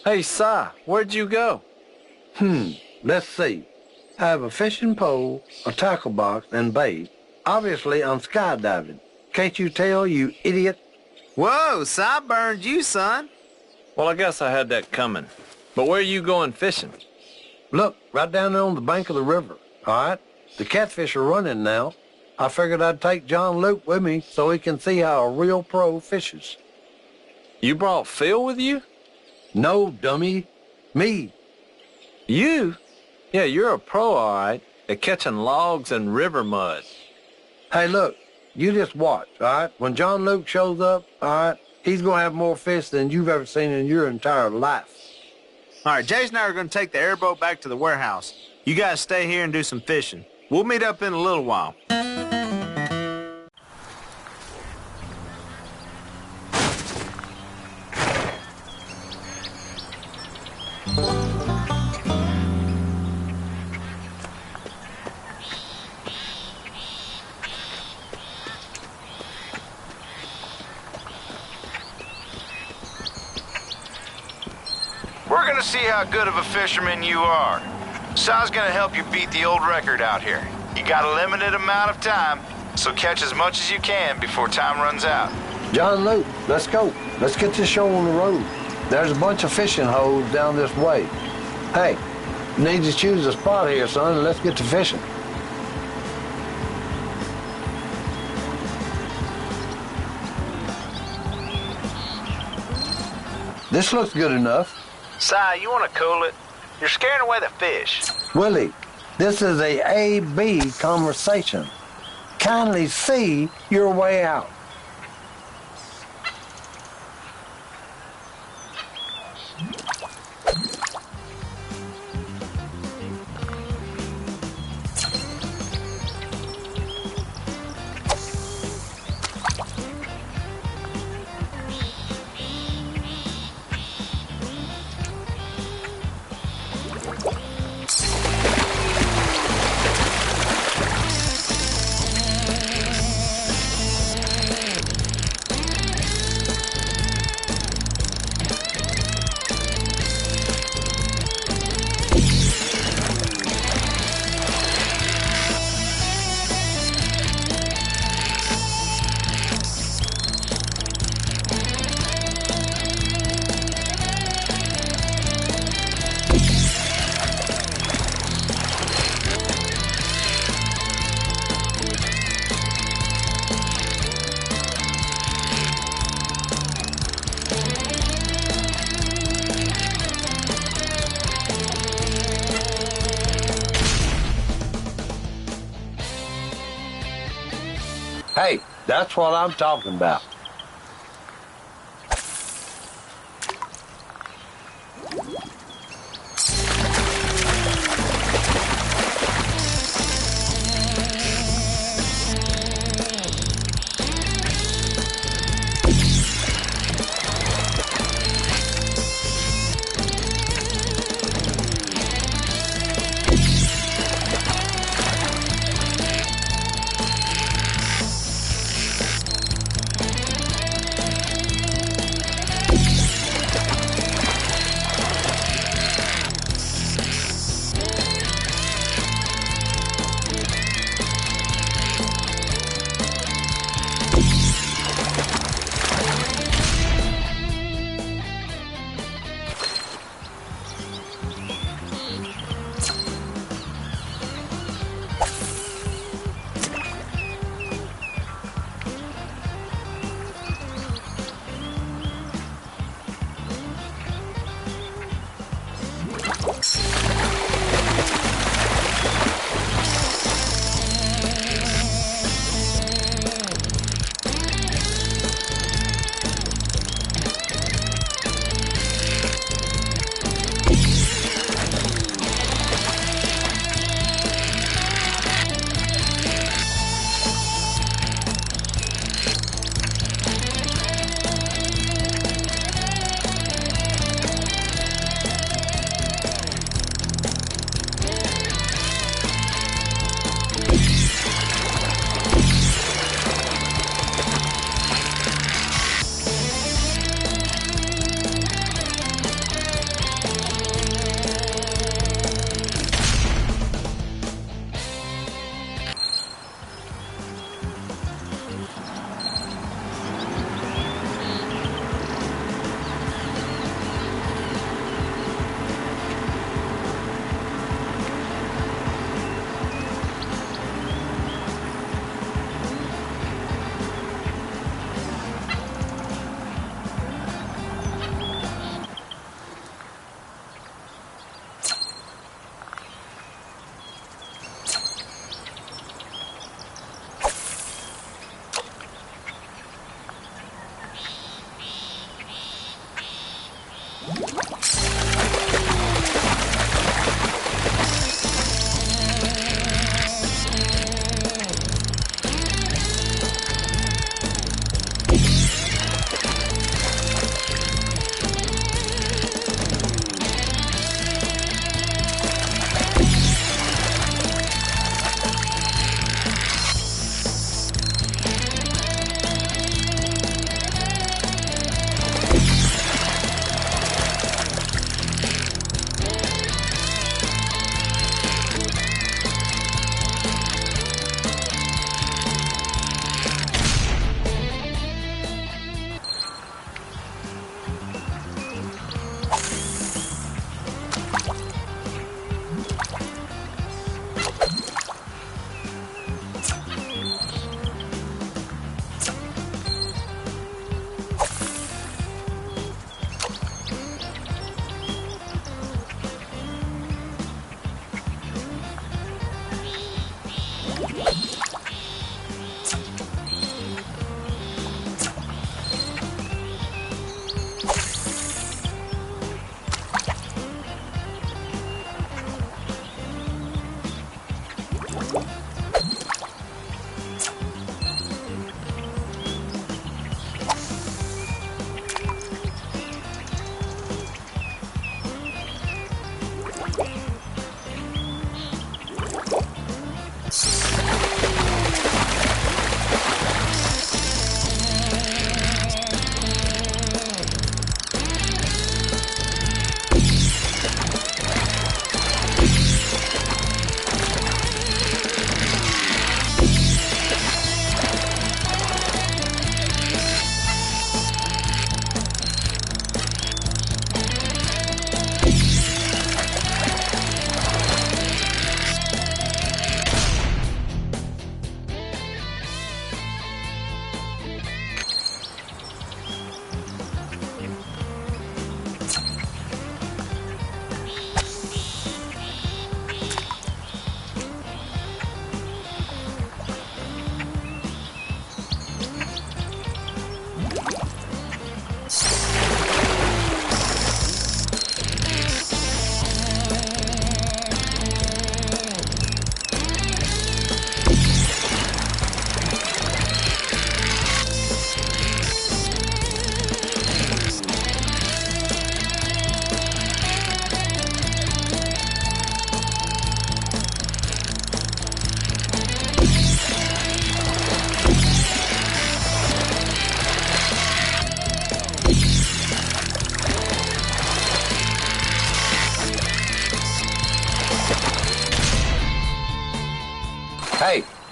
Hey, Si, where'd you go? Let's see. I have a fishing pole, a tackle box, and bait. Obviously, I'm skydiving. Can't you tell, you idiot? Whoa, Si burned you, son. Well, I guess I had that coming. But where are you going fishing? Look, right down there on the bank of the river, all right? The catfish are running now. I figured I'd take John Luke with me so he can see how a real pro fishes. You brought Phil with you? No, dummy. Me. You? Yeah, you're a pro, all right, at catching logs and river mud. Hey, look, you just watch, all right? When John Luke shows up, all right, he's going to have more fish than you've ever seen in your entire life. All right, Jace and I are going to take the airboat back to the warehouse. You guys stay here and do some fishing. We'll meet up in a little while. We're gonna see how good of a fisherman you are. Si's gonna help you beat the old record out here. You got a limited amount of time, so catch as much as you can before time runs out. John Luke, let's go. Let's get this show on the road. There's a bunch of fishing holes down this way. Hey, you need to choose a spot here, son, and let's get to fishing. This looks good enough. Si, you wanna cool it? You're scaring away the fish. Willie, this is a A-B conversation. Kindly see your way out. Hey, that's what I'm talking about.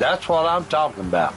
that's what I'm talking about.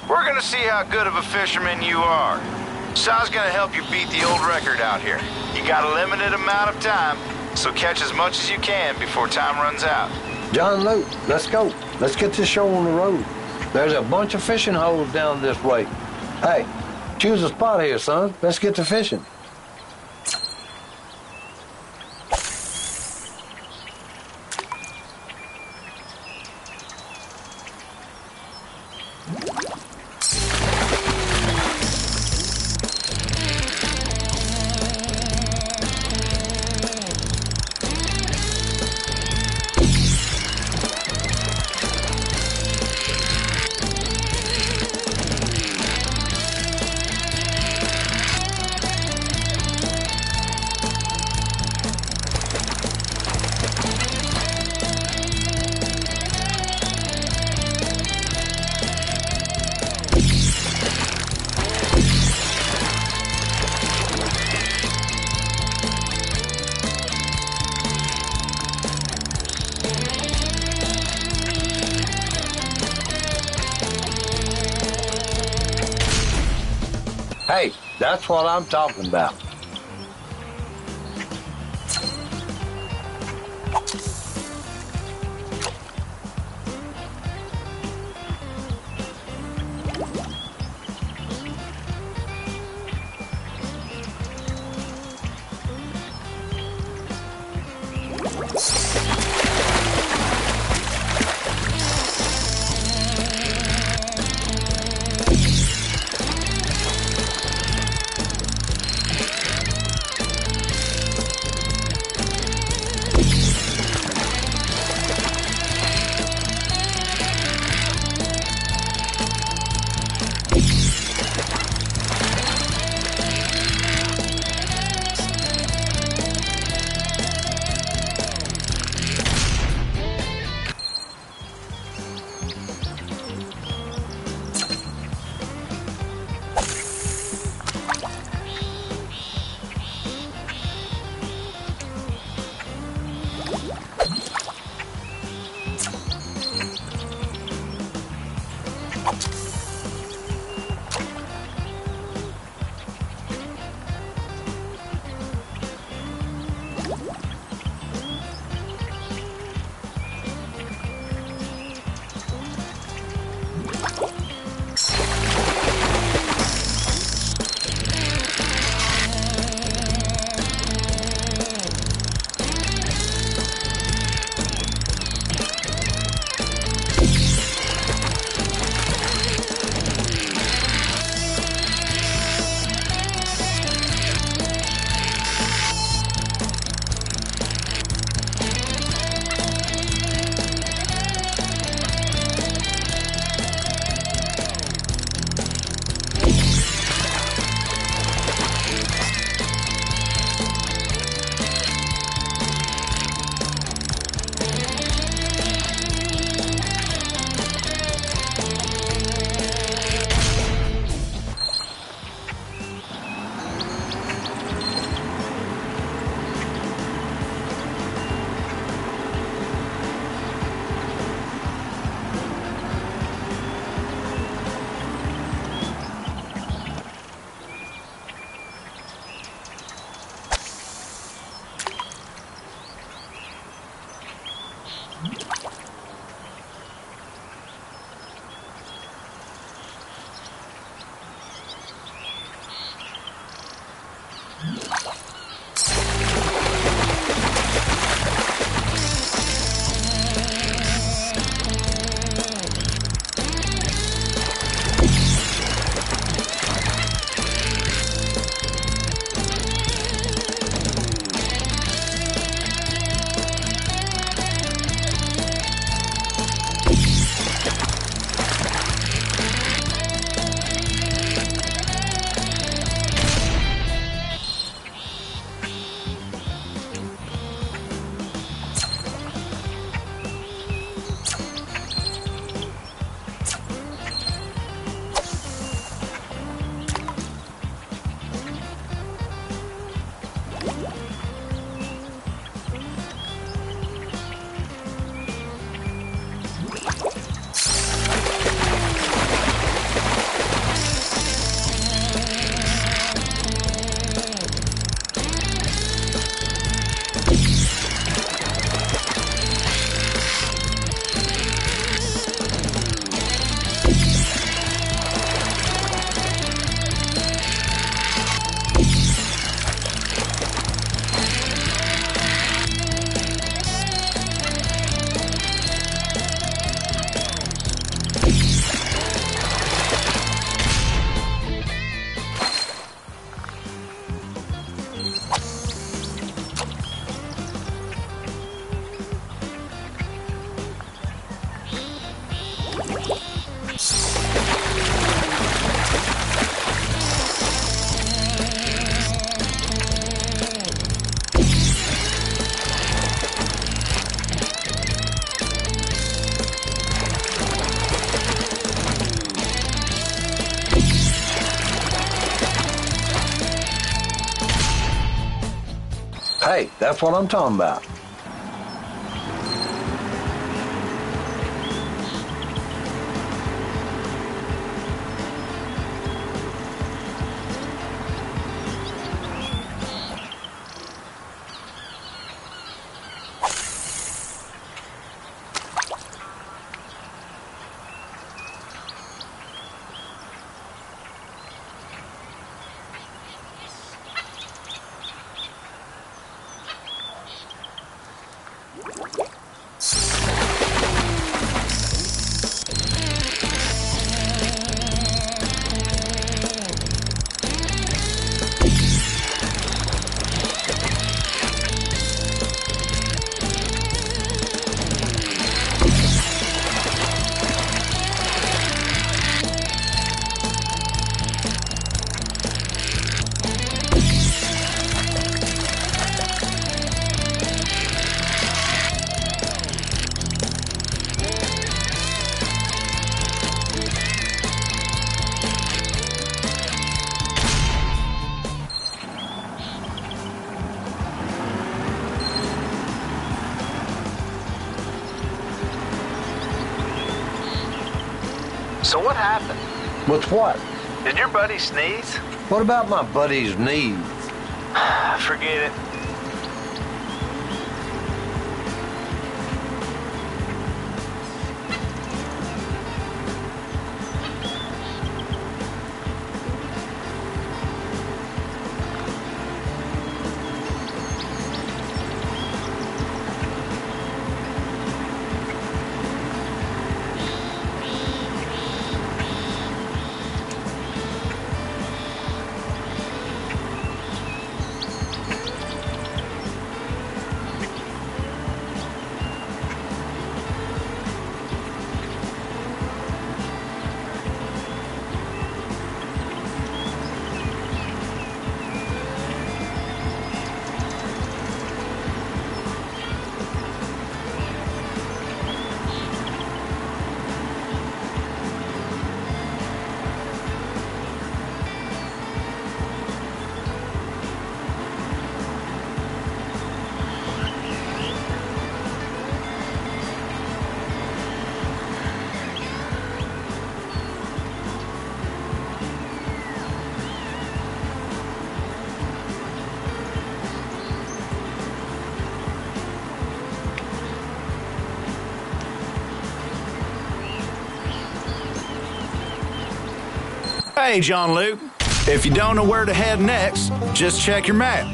We're gonna see how good of a fisherman you are. Shaw's gonna help you beat the old record out here. You got a limited amount of time, so catch as much as you can before time runs out. John Luke, let's go. Let's get this show on the road. There's a bunch of fishing holes down this way. Hey, choose a spot here, son. Let's get to fishing. Hey, that's what I'm talking about. Hey, that's what I'm talking about. So what happened? With what? Did your buddy sneeze? What about my buddy's knees? Forget it. Hey, John Luke. If you don't know where to head next, just check your map.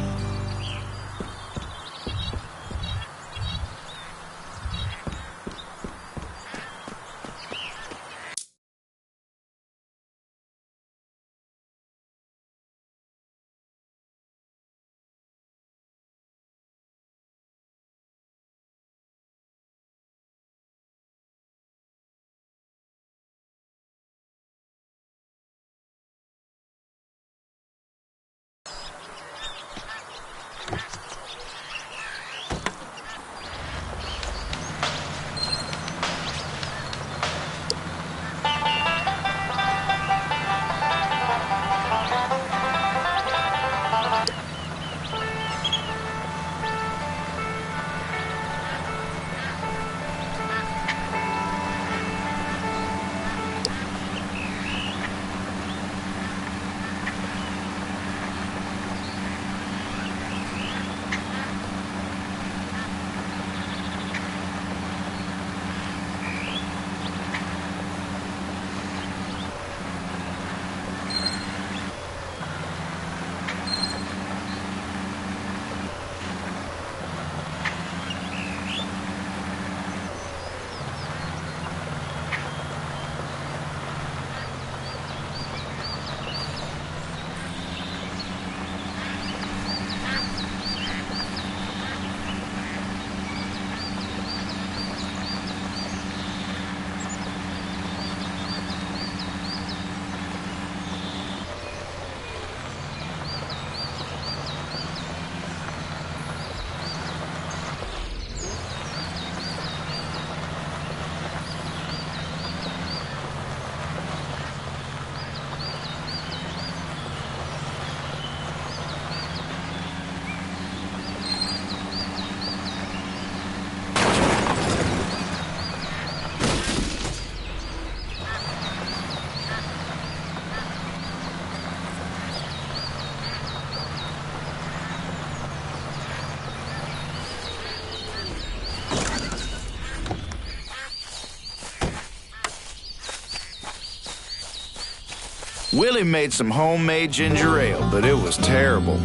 Willie made some homemade ginger ale, but it was terrible.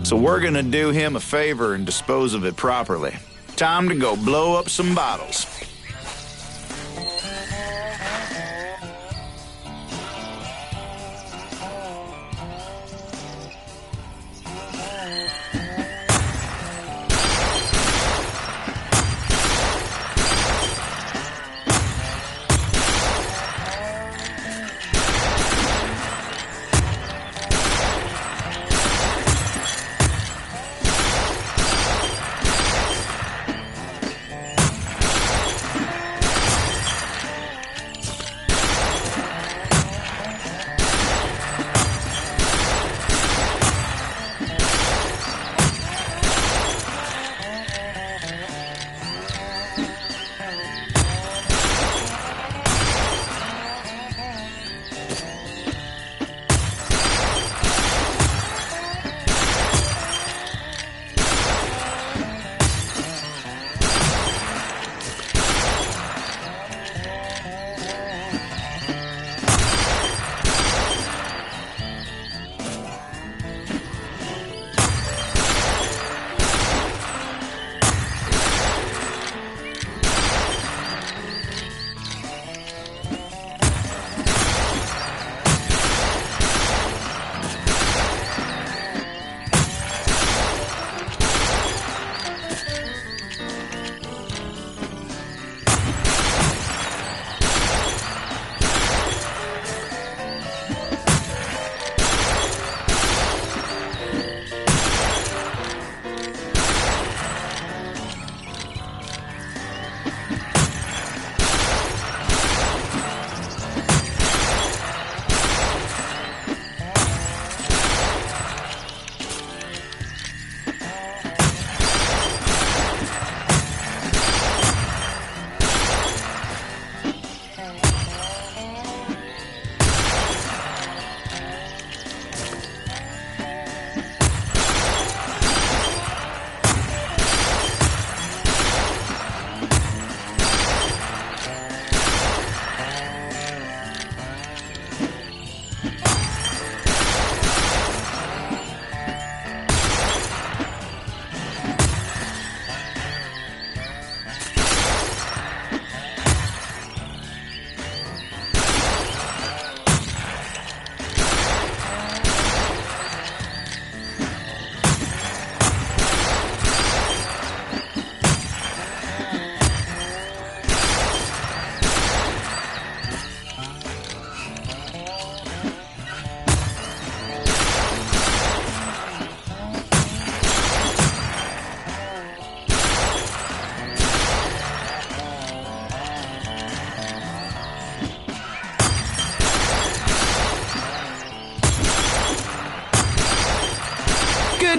So we're gonna do him a favor and dispose of it properly. Time to go blow up some bottles.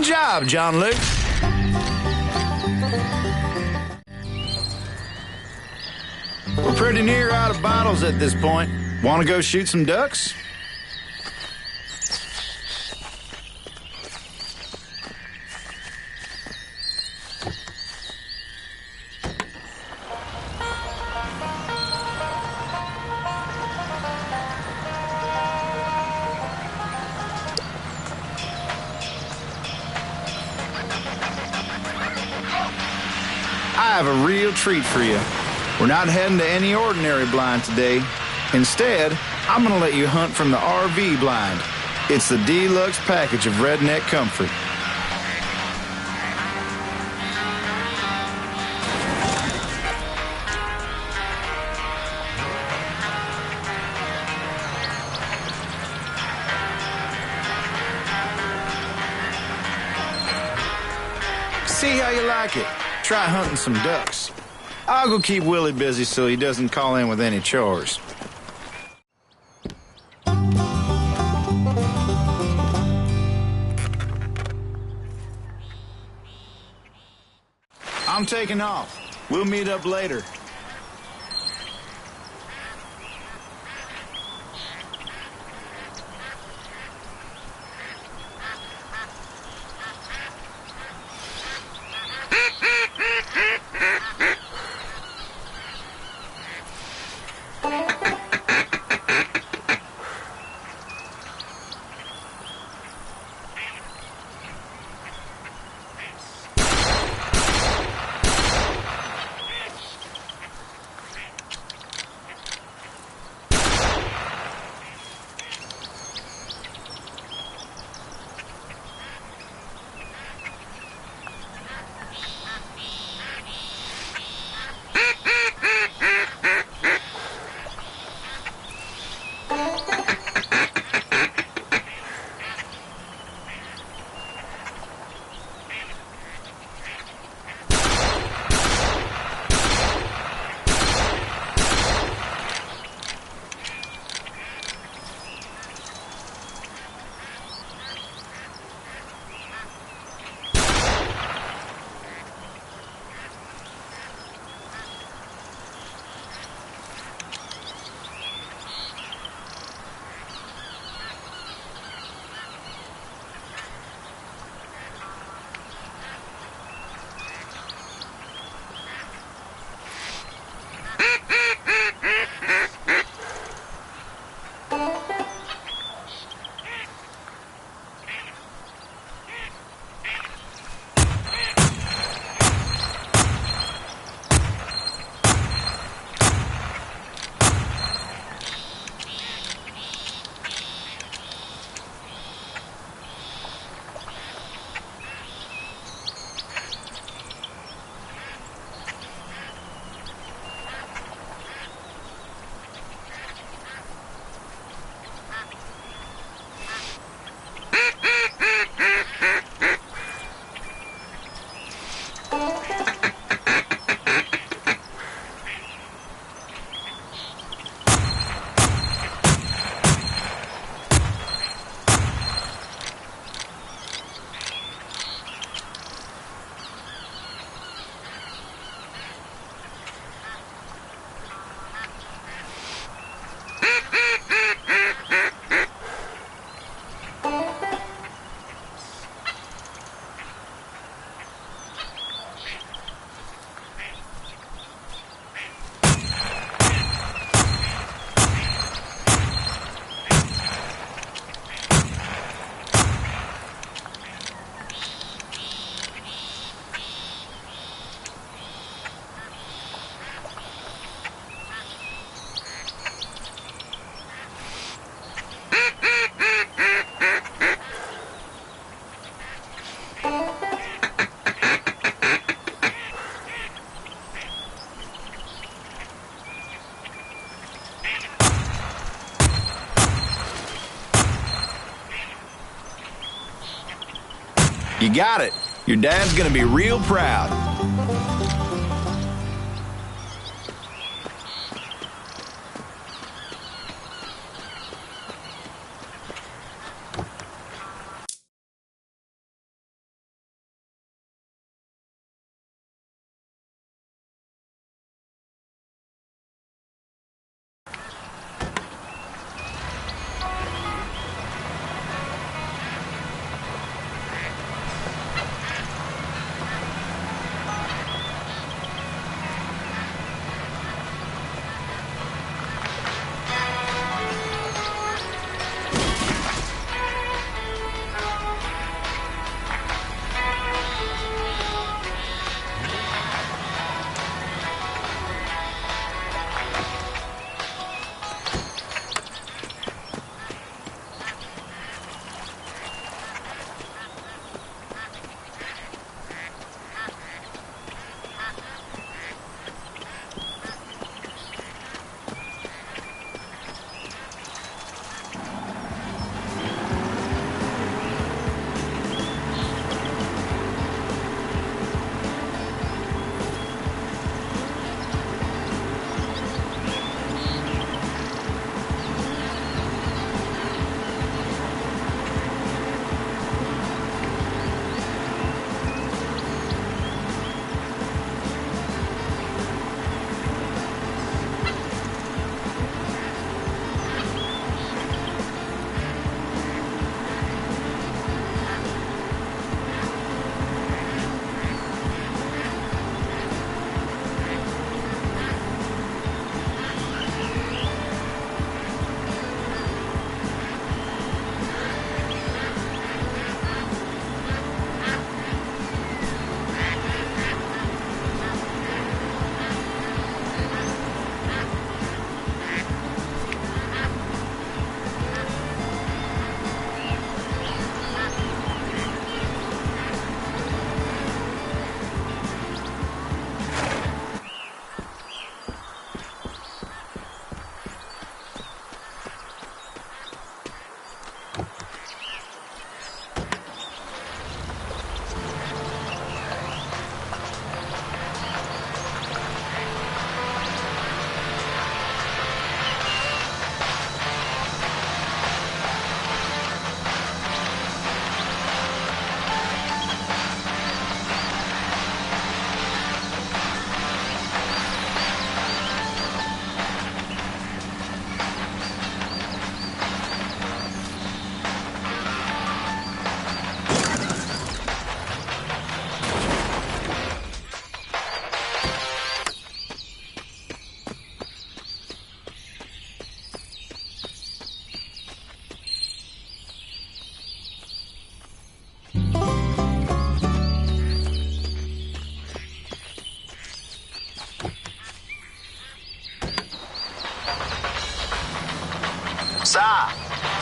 Good job, John Luke. We're pretty near out of bottles at this point. Want to go shoot some ducks? I have a real treat for you. We're not heading to any ordinary blind today. Instead, I'm going to let you hunt from the RV blind. It's the deluxe package of redneck comfort. See how you like it. Try hunting some ducks. I'll go keep Willie busy so he doesn't call in with any chores. I'm taking off. We'll meet up later. You got it. Your dad's gonna be real proud.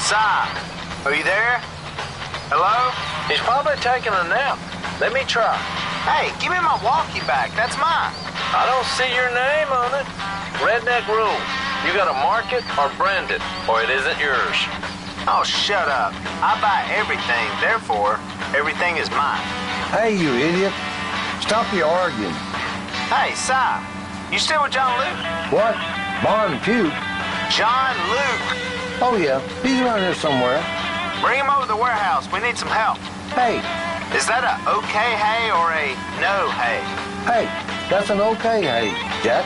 Si, are you there? Hello? He's probably taking a nap. Let me try. Hey, give me my walkie back. That's mine. I don't see your name on it. Redneck rule. You gotta mark it or brand it, or it isn't yours. Oh, shut up. I buy everything, therefore, everything is mine. Hey, you idiot. Stop your arguing. Hey, Si, you still with John Luke? What? Bon Pugh? John Luke. Oh, yeah. He's around here somewhere. Bring him over to the warehouse. We need some help. Hey. Is that a okay hay or a no hay? Hey, that's an okay hay, Jack.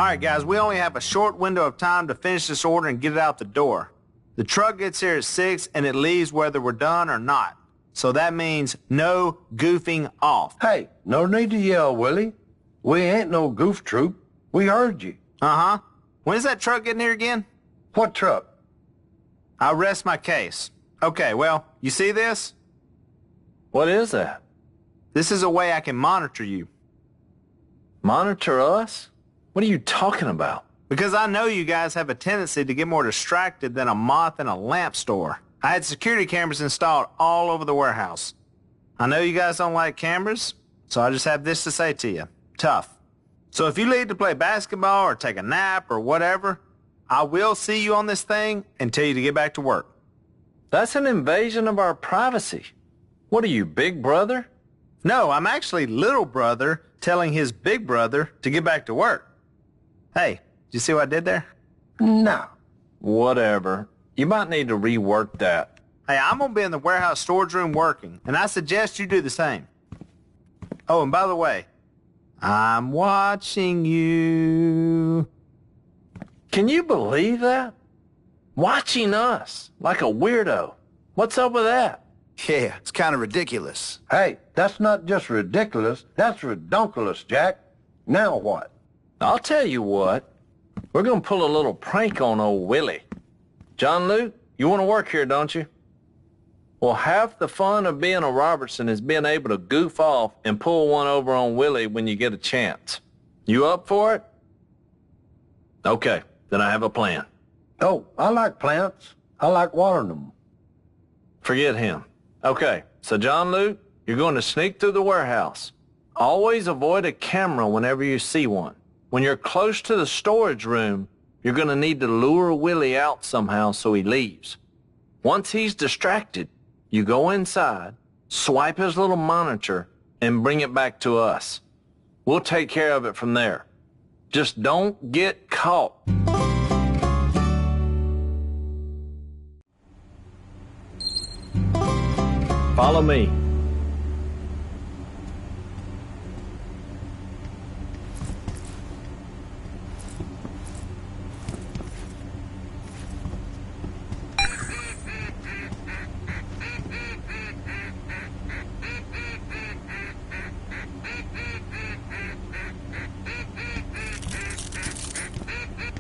All right, guys, we only have a short window of time to finish this order and get it out the door. The truck gets here at 6 and it leaves whether we're done or not. So that means no goofing off. Hey, no need to yell, Willie. We ain't no goof troop. We heard you. Uh-huh. When's that truck getting here again? What truck? I'll rest my case. Okay, well, you see this? What is that? This is a way I can monitor you. Monitor us? What are you talking about? Because I know you guys have a tendency to get more distracted than a moth in a lamp store. I had security cameras installed all over the warehouse. I know you guys don't like cameras, so I just have this to say to you. Tough. So if you leave to play basketball or take a nap or whatever, I will see you on this thing and tell you to get back to work. That's an invasion of our privacy. What are you, big brother? No, I'm actually little brother telling his big brother to get back to work. Hey, did you see what I did there? No. Whatever. You might need to rework that. Hey, I'm going to be in the warehouse storage room working, and I suggest you do the same. Oh, and by the way, I'm watching you. Can you believe that? Watching us, like a weirdo. What's up with that? Yeah, it's kind of ridiculous. Hey, that's not just ridiculous. That's redonkulous, Jack. Now what? I'll tell you what. We're going to pull a little prank on old Willie. John Luke, you want to work here, don't you? Well, half the fun of being a Robertson is being able to goof off and pull one over on Willie when you get a chance. You up for it? Okay, then I have a plan. Oh, I like plants. I like watering them. Forget him. Okay, so John Luke, you're going to sneak through the warehouse. Always avoid a camera whenever you see one. When you're close to the storage room, you're going to need to lure Willie out somehow so he leaves. Once he's distracted, you go inside, swipe his little monitor, and bring it back to us. We'll take care of it from there. Just don't get caught. Follow me.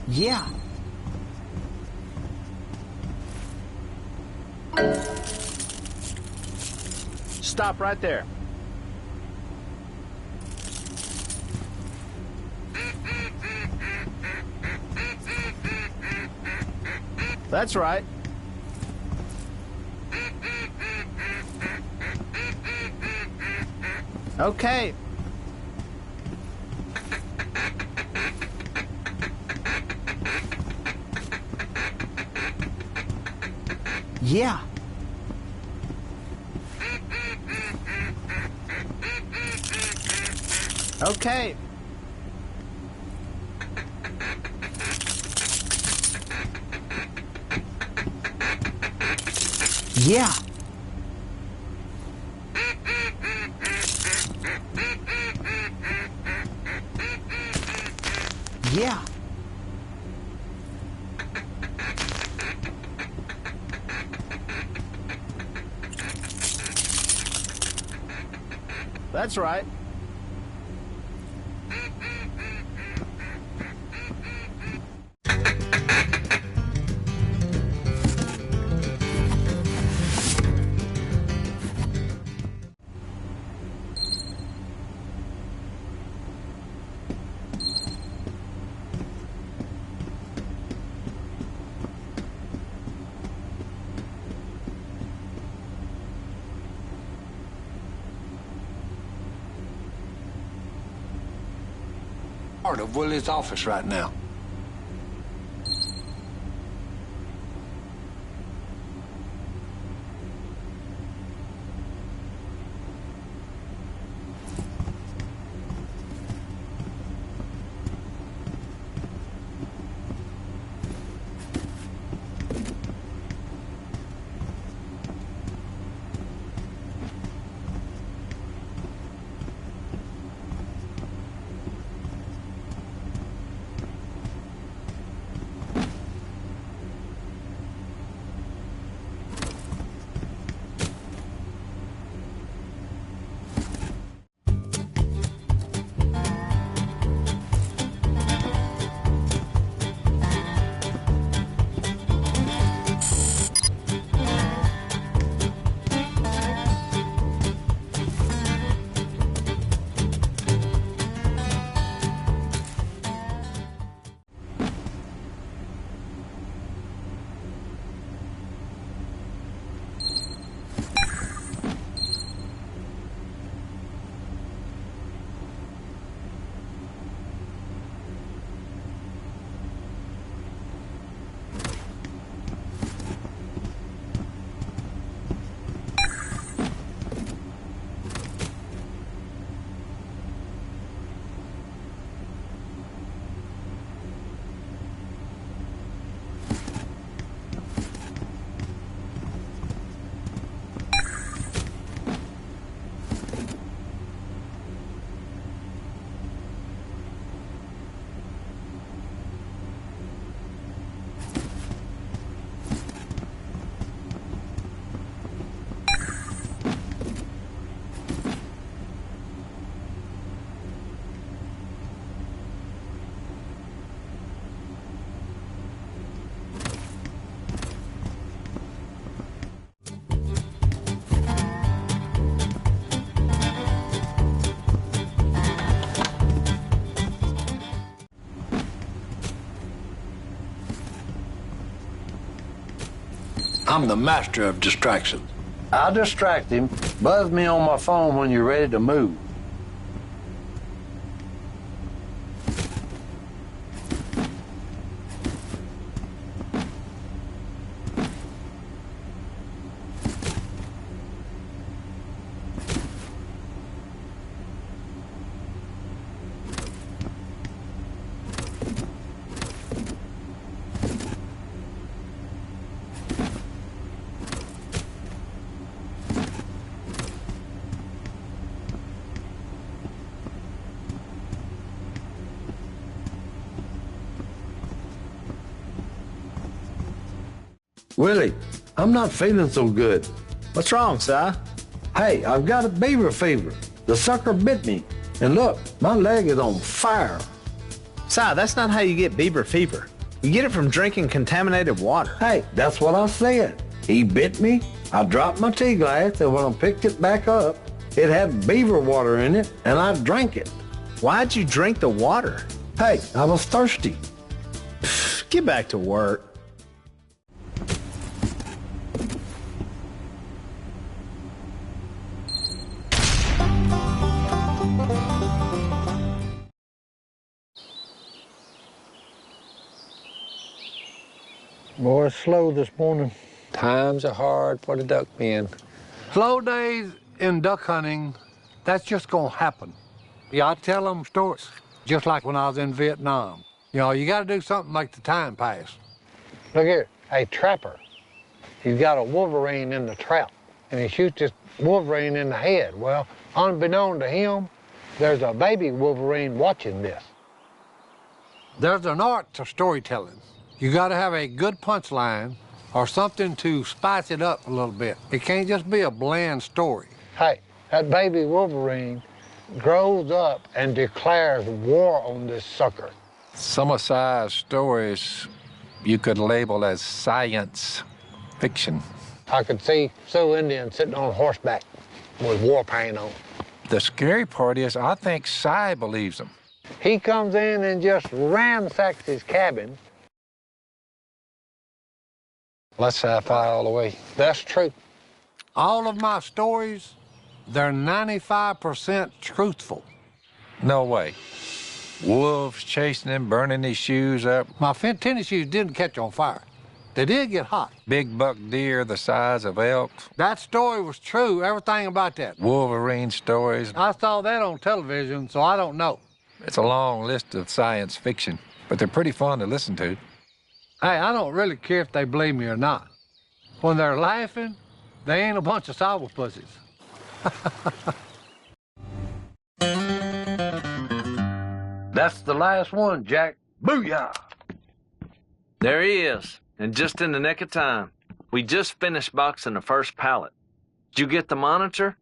Yeah. Stop right there. That's right. Okay. Yeah. Okay. Yeah. Yeah. That's right. Part of Willie's office right now. I'm the master of distraction. I'll distract him. Buzz me on my phone when you're ready to move. Willie, I'm not feeling so good. What's wrong, Si? Hey, I've got a beaver fever. The sucker bit me. And look, my leg is on fire. Si, that's not how you get beaver fever. You get it from drinking contaminated water. Hey, that's what I said. He bit me, I dropped my tea glass, and when I picked it back up, it had beaver water in it, and I drank it. Why'd you drink the water? Hey, I was thirsty. Get back to work. Boy, it's slow this morning. Times are hard for the duck men. Slow days in duck hunting, that's just gonna happen. Yeah, I tell them stories, just like when I was in Vietnam. You know, you gotta do something to make the time pass. Look here, a trapper. He's got a wolverine in the trap, and he shoots this wolverine in the head. Well, unbeknown to him, there's a baby wolverine watching this. There's an art to storytelling. You gotta have a good punchline or something to spice it up a little bit. It can't just be a bland story. Hey, that baby wolverine grows up and declares war on this sucker. Some of Si's stories you could label as science fiction. I could see Sioux Indians sitting on horseback with war paint on. The scary part is I think Si believes him. He comes in and just ransacks his cabin. Let's sci-fi all the way. That's true. All of my stories, they're 95% truthful. No way. Wolves chasing him, burning his shoes up. My tennis shoes didn't catch on fire. They did get hot. Big buck deer the size of elk. That story was true, everything about that. Wolverine stories. I saw that on television, so I don't know. It's a long list of science fiction, but they're pretty fun to listen to. Hey, I don't really care if they believe me or not. When they're laughing, they ain't a bunch of sourpussies. That's the last one, Jack. Booyah! There he is, and just in the nick of time. We just finished boxing the first pallet. Did you get the monitor?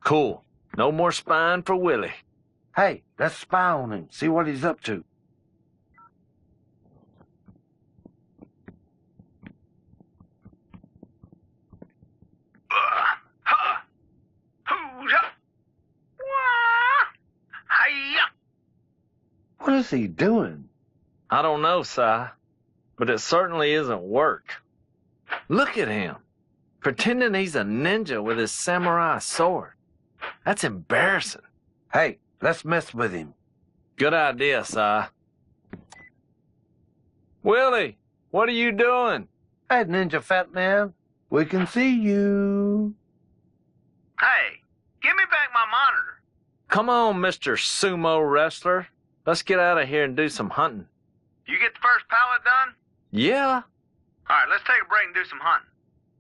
Cool. No more spying for Willie. Hey, let's spy on him, see what he's up to. What is he doing? I don't know, Si, but it certainly isn't work. Look at him, pretending he's a ninja with his samurai sword. That's embarrassing. Hey, let's mess with him. Good idea, Si. Willie, what are you doing? Hey, Ninja Fat Man, we can see you. Hey, give me back my monitor. Come on, Mr. Sumo Wrestler. Let's get out of here and do some hunting. You get the first pallet done? Yeah, All right, let's take a break and do some hunting.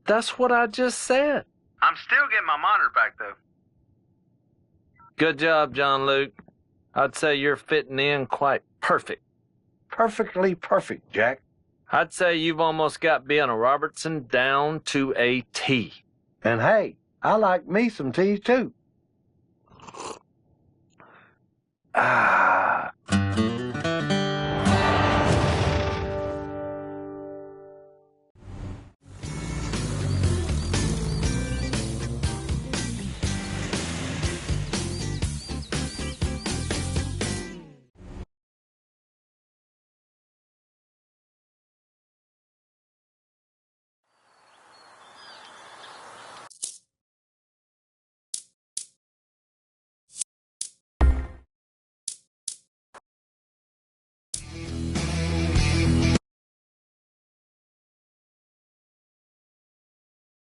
that's what I just said. I'm still getting my monitor back, though. Good job, John Luke. I'd say you're fitting in quite perfect. Perfectly perfect, Jack. I'd say you've almost got being a Robertson down to a T. And hey, I like me some tea too. Ah.